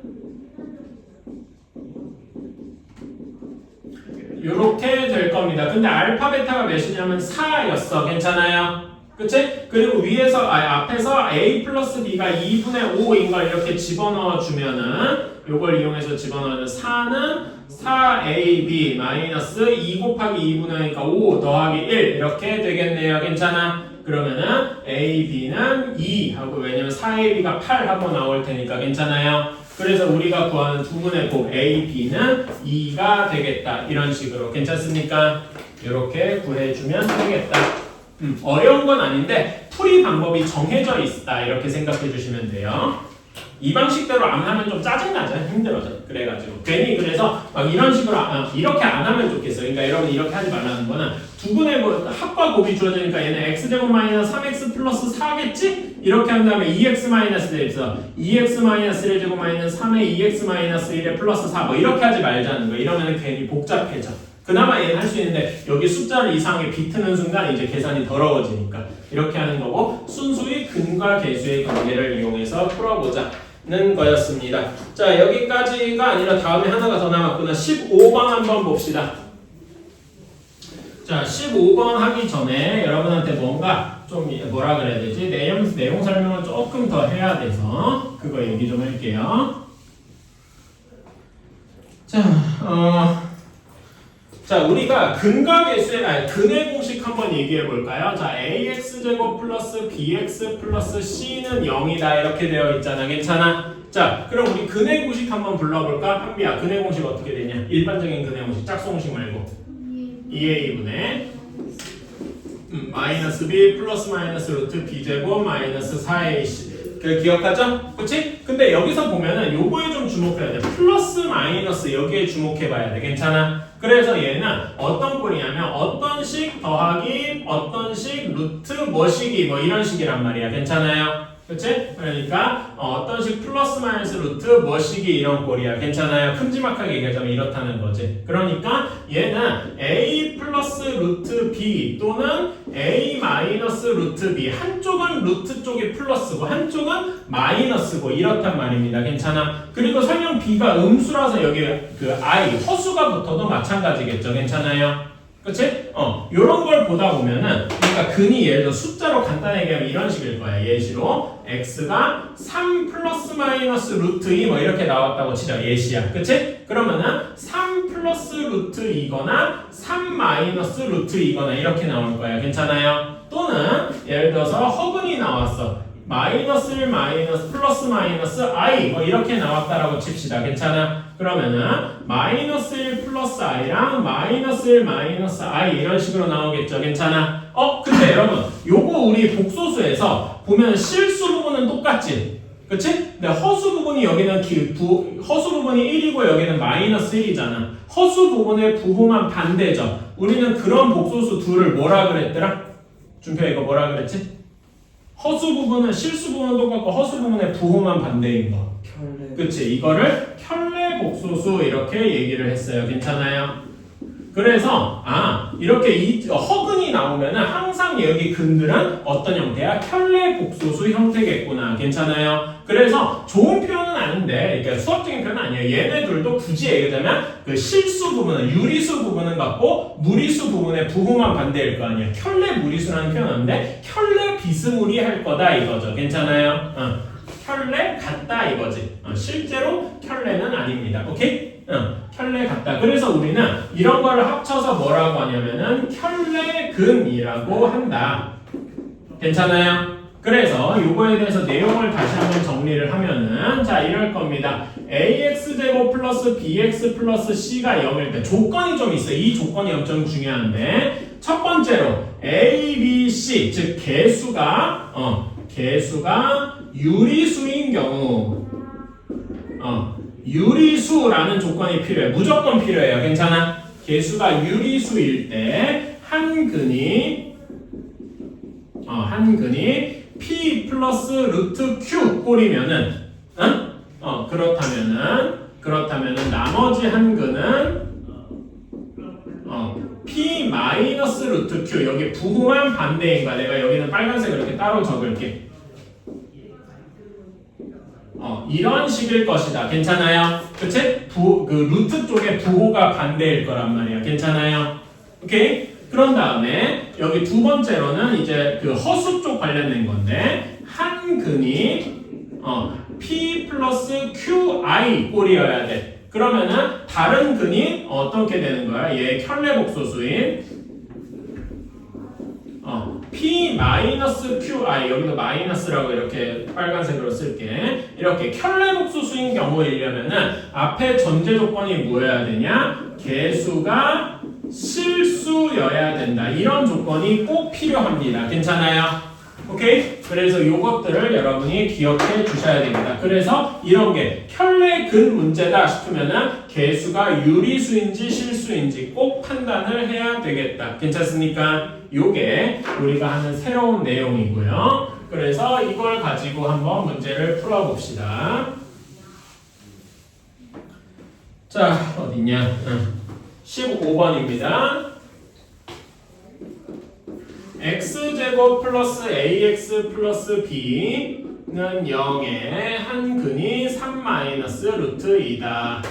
요렇게 될 겁니다. 근데 알파 베타가 몇이냐면 4였어. 괜찮아요? 그치? 그리고 위에서, 앞에서 a 플러스 b가 2분의 5인 걸 이렇게 집어넣어 주면은 요걸 이용해서 집어넣으면 4는 4ab 마이너스 2 곱하기 2분의 5니까 5 더하기 1 이렇게 되겠네요. 괜찮아? 그러면은 A, B는 2 하고 왜냐면 4AB가 8 하고 나올 테니까 괜찮아요. 그래서 우리가 구하는 두 분의 곱 A, B는 2가 되겠다. 이런 식으로 괜찮습니까? 이렇게 구해주면 되겠다. 어려운 건 아닌데 풀이 방법이 정해져 있다. 이렇게 생각해 주시면 돼요. 이 방식대로 안 하면 좀 짜증나죠? 힘들어져. 그래가지고 괜히 그래서 막 이런 식으로 이렇게 안 하면 좋겠어요. 그러니까 여러분 이렇게 하지 말라는 거는 두 분의 합과 곱이 주어지니까 얘는 x제곱 마이너스 3x 플러스 4겠지? 이렇게 한 다음에 2x 마이너스 되어있어. 2x 마이너스 1제곱 마이너스 3에 2x 마이너스 1에 플러스 4 뭐 이렇게 하지 말자는 거야. 이러면 괜히 복잡해져. 그나마 얘는 할 수 있는데 여기 숫자를 이상하게 비트는 순간 이제 계산이 더러워지니까 이렇게 하는 거고 순수히 근과 계수의 관계를 이용해서 풀어보자는 거였습니다. 자 여기까지가 아니라 다음에 하나가 더 남았구나. 15번 한번 봅시다. 자 15번 하기 전에 여러분한테 뭔가 좀 뭐라 그래야 되지? 내용 설명을 조금 더 해야 돼서 그거 얘기 좀 할게요. 자, 우리가 근과 계수의 근의 공식 한번 얘기해 볼까요? 자, ax제곱 플러스 bx 플러스 c는 0이다 이렇게 되어 있잖아. 괜찮아? 자, 그럼 우리 근의 공식 한번 불러볼까? 한비야, 근의 공식 어떻게 되냐? 일반적인 근의 공식, 짝수 공식 말고 2a분의 마이너스 b 플러스 마이너스 루트 b제곱 마이너스 4ac 그 기억하죠? 그치? 근데 여기서 보면은 요거에 좀 주목해야 돼. 플러스 마이너스 여기에 주목해봐야 돼. 괜찮아? 그래서 얘는 어떤 꼴이냐면 어떤 식 더하기 어떤 식 루트 뭐식이 뭐 이런 식이란 말이야. 괜찮아요? 그치? 그러니까 어떤 식 플러스 마이너스 루트 뭐식이 이런 꼴이야. 괜찮아요? 큼지막하게 얘기하자면 이렇다는 거지. 그러니까 얘는 a 플러스 루트 b 또는 a 마이너스 루트 b 한쪽은 루트 쪽이 플러스고 한쪽은 마이너스고 이렇단 말입니다. 괜찮아? 그리고 설령 b가 음수라서 여기 그 i 허수가 붙어도 마찬가지겠죠. 괜찮아요? 그치? 요런 걸 보다 보면은, 그러니까 근이 예를 들어 숫자로 간단하게 얘기하면 이런 식일 거야. 예시로, x가 3 플러스 마이너스 루트 2 뭐 이렇게 나왔다고 치자. 예시야. 그치? 그러면은 3 플러스 루트 2거나 3 마이너스 루트 2거나 이렇게 나올 거야. 괜찮아요? 또는, 예를 들어서 허근이 나왔어. 마이너스 1 마이너스 플러스 마이너스 i 뭐 이렇게 나왔다라고 칩시다. 괜찮아? 그러면은 마이너스 1 플러스 i랑 마이너스 1 마이너스 i 이런 식으로 나오겠죠. 괜찮아? 근데 여러분 요거 우리 복소수에서 보면 실수 부분은 똑같지? 그치? 근데 허수 부분이 여기는 허수 부분이 1이고 여기는 마이너스 1이잖아. 허수 부분의 부호만 반대죠. 우리는 그런 복소수 둘을 뭐라 그랬더라? 준표 이거 뭐라 그랬지? 허수 부분은 실수 부분은 똑같고 허수 부분의 부호만 반대인 거. 켤레. 그치? 이거를 켤레 복소수 이렇게 얘기를 했어요. 괜찮아요? 그래서 이렇게 허근이 나오면은 항상 여기 근들은 어떤 형태야? 켤레 복소수 형태겠구나. 괜찮아요? 그래서 좋은 표현은 아닌데, 그러니까 수학적인 표현은 아니에요. 얘네들도 굳이 얘기하자면 그 실수 부분은 유리수 부분은 같고 무리수 부분의 부호만 반대일 거 아니야. 켤레 무리수라는 표현인데 켤레 비스무리할 거다 이거죠. 괜찮아요? 켤레 같다 이거지. 실제로 켤레는 아닙니다. 오케이? 켤레 같다. 그래서 우리는 이런 거를 합쳐서 뭐라고 하냐면은 켤레근이라고 한다. 괜찮아요? 그래서 요거에 대해서 내용을 다시 한번 정리를 하면은 자 이럴 겁니다. ax제곱 플러스 bx 플러스 c가 0일 때 조건이 좀 있어요. 이 조건이 엄청 중요한데 첫 번째로 a, b, c 즉 개수가 유리수인 경우 유리수라는 조건이 필요해. 무조건 필요해요. 괜찮아? 개수가 유리수일 때 한 근이 p 플러스 루트 q 꼴이면은 그렇다면은 나머지 한 근은 p 마이너스 루트 q 여기 부호만 반대인 거야. 내가 여기는 빨간색으로 이렇게 따로 적을게. 이런 식일 것이다. 괜찮아요? 그치? 그 루트 쪽에 부호가 반대일 거란 말이야. 괜찮아요? 오케이? 그런 다음에 여기 두 번째로는 이제 그 허수 쪽 관련된 건데 한 근이 p 플러스 qi 꼴이어야 돼. 그러면은 다른 근이 어떻게 되는 거야? 얘 켤레 복소수인 P-QI 여기도 마이너스라고 이렇게 빨간색으로 쓸게. 이렇게 켤레복소수인 경우이려면은 앞에 전제 조건이 뭐여야 되냐? 개수가 실수여야 된다. 이런 조건이 꼭 필요합니다. 괜찮아요? 오케이? 그래서 요것들을 여러분이 기억해 주셔야 됩니다. 그래서 이런 게 켤레근 문제다 싶으면은 개수가 유리수인지 실수인지 꼭 판단을 해야 되겠다. 괜찮습니까? 요게 우리가 하는 새로운 내용이고요. 그래서 이걸 가지고 한번 문제를 풀어봅시다. 자, 어딨냐? 15번입니다. x제곱 플러스 ax 플러스 b는 0의 한 근이 3 마이너스 루트 2다.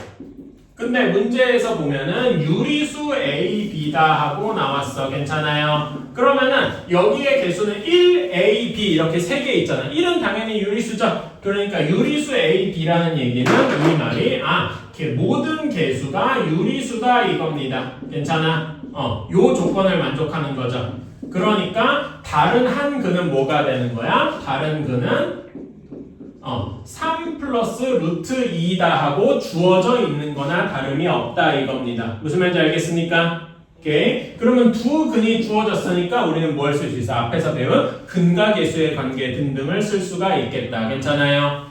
근데 문제에서 보면은 유리수 a, b다 하고 나왔어. 괜찮아요? 그러면은 여기에 개수는 1, a, b 이렇게 3개 있잖아. 1은 당연히 유리수죠. 그러니까 유리수 a, b라는 얘기는 이 말이 모든 개수가 유리수다 이겁니다. 괜찮아? 요 조건을 만족하는 거죠. 그러니까 다른 한 근은 뭐가 되는 거야? 다른 근은 3 플러스 루트 2다 하고 주어져 있는 거나 다름이 없다 이겁니다. 무슨 말인지 알겠습니까? 오케이. 그러면 두 근이 주어졌으니까 우리는 뭐 할 수 있어? 앞에서 배운 근과 개수의 관계 등등을 쓸 수가 있겠다. 괜찮아요?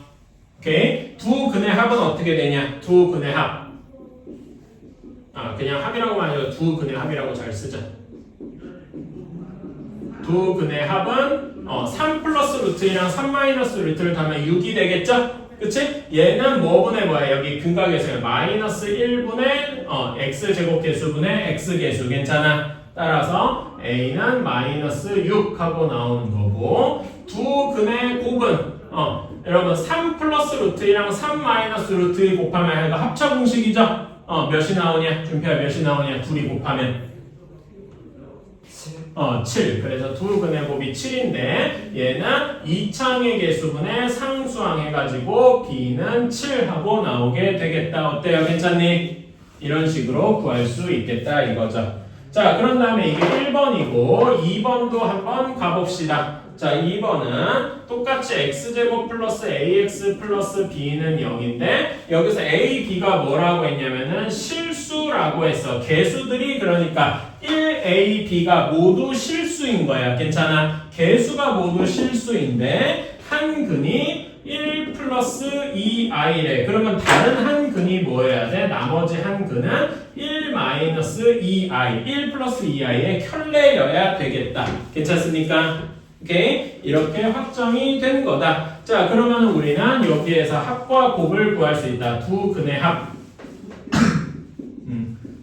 오케이. 두 근의 합은 어떻게 되냐? 두 근의 합. 그냥 합이라고만 해도 두 근의 합이라고 잘 쓰자. 두 근의 합은 3 플러스 루트 2랑 3 마이너스 루트를 더하면 6이 되겠죠? 그치? 얘는 뭐분의 뭐야? 여기 근과 개수에 마이너스 1분의 x제곱 개수분의 x개수. 괜찮아? 따라서 a는 마이너스 6 하고 나오는 거고, 두 근의 곱은 여러분 3 플러스 루트 2랑 3 마이너스 루트 2 곱하면 이거 합차 공식이죠? 몇이 나오냐? 준표야 몇이 나오냐? 둘이 곱하면 7. 그래서 두 근의 곱이 7인데 얘는 이창의 개수분의 상수항 해가지고 b는 7 하고 나오게 되겠다. 어때요? 괜찮니? 이런 식으로 구할 수 있겠다 이거죠. 자, 그런 다음에 이게 1번이고 2번도 한번 가봅시다. 자, 2번은 똑같이 x제곱 플러스 ax 플러스 b는 0인데 여기서 a, b가 뭐라고 했냐면은 실수라고 했어. 개수들이 그러니까 1a, b가 모두 실수인 거야. 괜찮아? 개수가 모두 실수인데 한 근이 1 플러스 2i래. 그러면 다른 한 근이 뭐여야 돼? 나머지 한 근은 1 마이너스 2i, 1 플러스 2i의 켤레여야 되겠다. 괜찮습니까? 오케이? 이렇게 확정이 된 거다. 자, 그러면 우리는 여기에서 합과 곱을 구할 수 있다. 두 근의 합.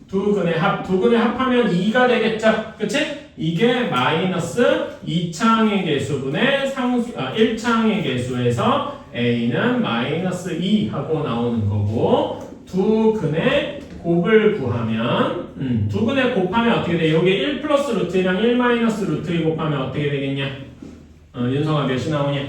두 근의 합하면 2가 되겠죠? 그치? 이게 마이너스 2창의 개수분의 1창의 개수에서 a는 마이너스 2 하고 나오는 거고, 두 근의 곱을 구하면 두 근의 곱하면 어떻게 돼? 여기 1 플러스 루트 1이랑 1 마이너스 루트 2 곱하면 어떻게 되겠냐? 윤성아 몇이 나오냐?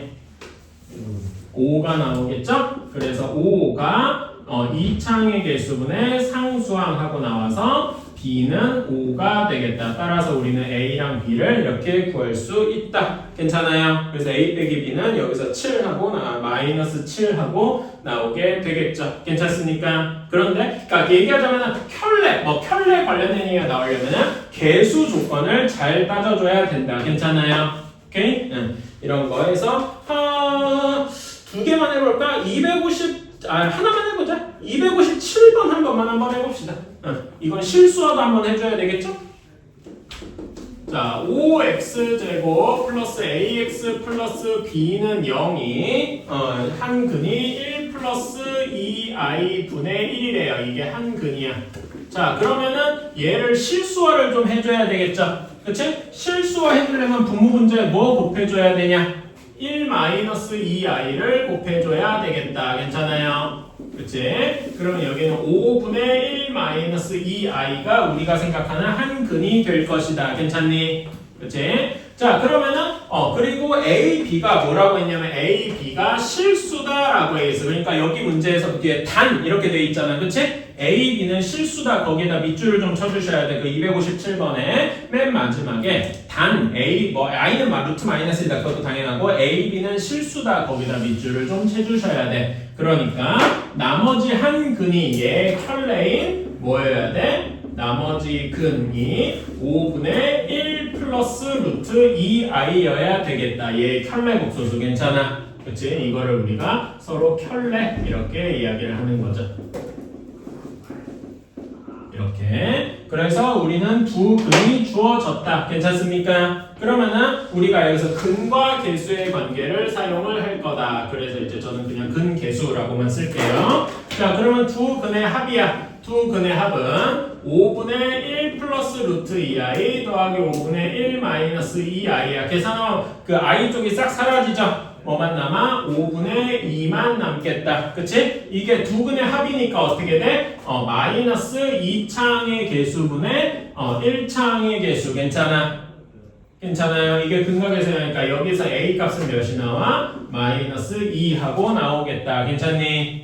5가 나오겠죠? 그래서 5가 2창의 개수분의 상수항 하고 나와서 b는 5가 되겠다. 따라서 우리는 a랑 b를 이렇게 구할 수 있다. 괜찮아요? 그래서 a 빼기 b는 여기서 7하고 마이너스 7하고 나오게 되겠죠. 괜찮습니까? 그런데 그러니까 얘기하자면 켤레 관련된 얘기가 나오려면 개수 조건을 잘 따져줘야 된다. 괜찮아요? 오케이? 이런 거에서 두 개만 해볼까? 하나만 해보자. 257번 한 번만 한번 해봅시다. 이건 실수화도 한번 해줘야 되겠죠? 자, 5x제곱 플러스 ax 플러스 b는 0이 한 근이 1 플러스 2i 분의 1이래요. 이게 한 근이야. 자, 그러면은 얘를 실수화를 좀 해줘야 되겠죠? 그치? 실수화 해주려면 분모분자에 뭐 곱해줘야 되냐? 1 마이너스 2i를 곱해줘야 되겠다. 괜찮아요? 그치? 그러면 여기는 5분의 1 마이너스 2i가 우리가 생각하는 한 근이 될 것이다. 괜찮니? 그치? 자, 그러면은 그리고 A, B가 뭐라고 했냐면 A, B가 실수다라고 해 있어. 그러니까 여기 문제에서 뒤에 단 이렇게 돼 있잖아. 그치? A, B는 실수다. 거기다 밑줄을 좀 쳐주셔야 돼. 그 257번에 맨 마지막에 단 A, 뭐 I는 루트 마이너스이다. 그것도 당연하고 A, B는 실수다. 거기다 밑줄을 좀 쳐주셔야 돼. 그러니까 나머지 한 근이 얘 켤레인 뭐여야 돼? 나머지 근이 5분의 1 플러스 루트 2i여야 되겠다. 얘 켤레 복소수 괜찮아? 그치? 이거를 우리가 서로 켤레 이렇게 이야기를 하는 거죠. 이렇게. 그래서 우리는 두 근이 주어졌다. 괜찮습니까? 그러면은 우리가 여기서 근과 개수의 관계를 사용을 할 거다. 그래서 이제 저는 그냥 근 개수라고만 쓸게요. 자, 그러면 두 근의 합이야. 두 근의 합은 5분의 1 플러스 루트 2i 더하기 5분의 1 마이너스 2i야. 계산하면 그 i 쪽이 싹 사라지죠? 뭐만 남아? 5분의 2만 남겠다. 그치? 이게 두 근의 합이니까 어떻게 돼? 마이너스 2창의 개수분의 1창의 개수. 괜찮아? 괜찮아요? 이게 근각에서니까 여기서 a 값은 몇이 나와? 마이너스 2하고 나오겠다. 괜찮니?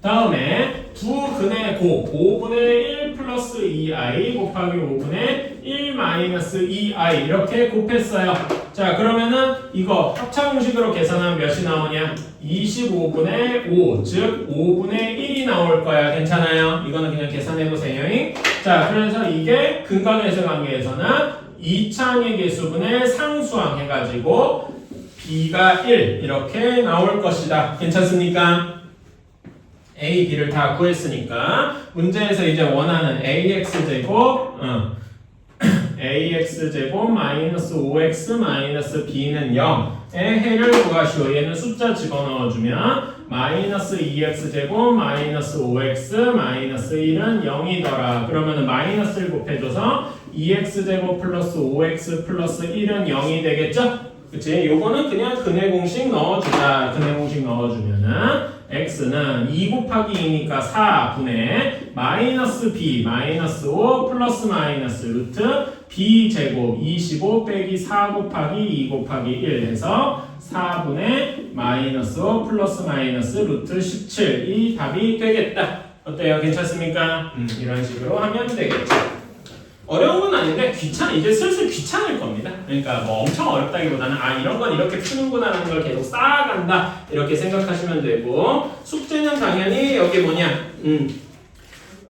다음에 두 근의 곱 5분의 1 플러스 2i 곱하기 5분의 1 마이너스 2i 이렇게 곱했어요. 자, 그러면은 이거 합차공식으로 계산하면 몇이 나오냐? 25분의 5, 즉 5분의 1이 나올 거야. 괜찮아요? 이거는 그냥 계산해보세요. 자, 그래서 이게 근각에서 관계에서는 2창의 개수분의 상수항 해가지고 b가 1 이렇게 나올 것이다. 괜찮습니까? A, B를 다 구했으니까 문제에서 이제 원하는 AX제곱 AX제곱 마이너스 5X 마이너스 B는 0의 해를 구하시오. 얘는 숫자 집어넣어주면 마이너스 2X제곱 마이너스 5X 마이너스 1은 0이더라. 그러면 마이너스를 곱해줘서 2X제곱 플러스 5X 플러스 1은 0이 되겠죠? 그치? 요거는 그냥 근의 공식 넣어주자. 근의 공식 넣어주면은 x는 2 곱하기 2니까 4분의 마이너스 b 마이너스 5 플러스 마이너스 루트 b 제곱 25 빼기 4 곱하기 2 곱하기 1 해서 4분의 마이너스 5 플러스 마이너스 루트 17이 답이 되겠다. 어때요? 괜찮습니까? 이런 식으로 하면 되겠죠. 어려운 건 아닌데 이제 슬슬 귀찮을 겁니다. 그러니까 뭐 엄청 어렵다기보다는 이런 건 이렇게 푸는구나라는 걸 계속 쌓아간다 이렇게 생각하시면 되고 숙제는 당연히 여기 뭐냐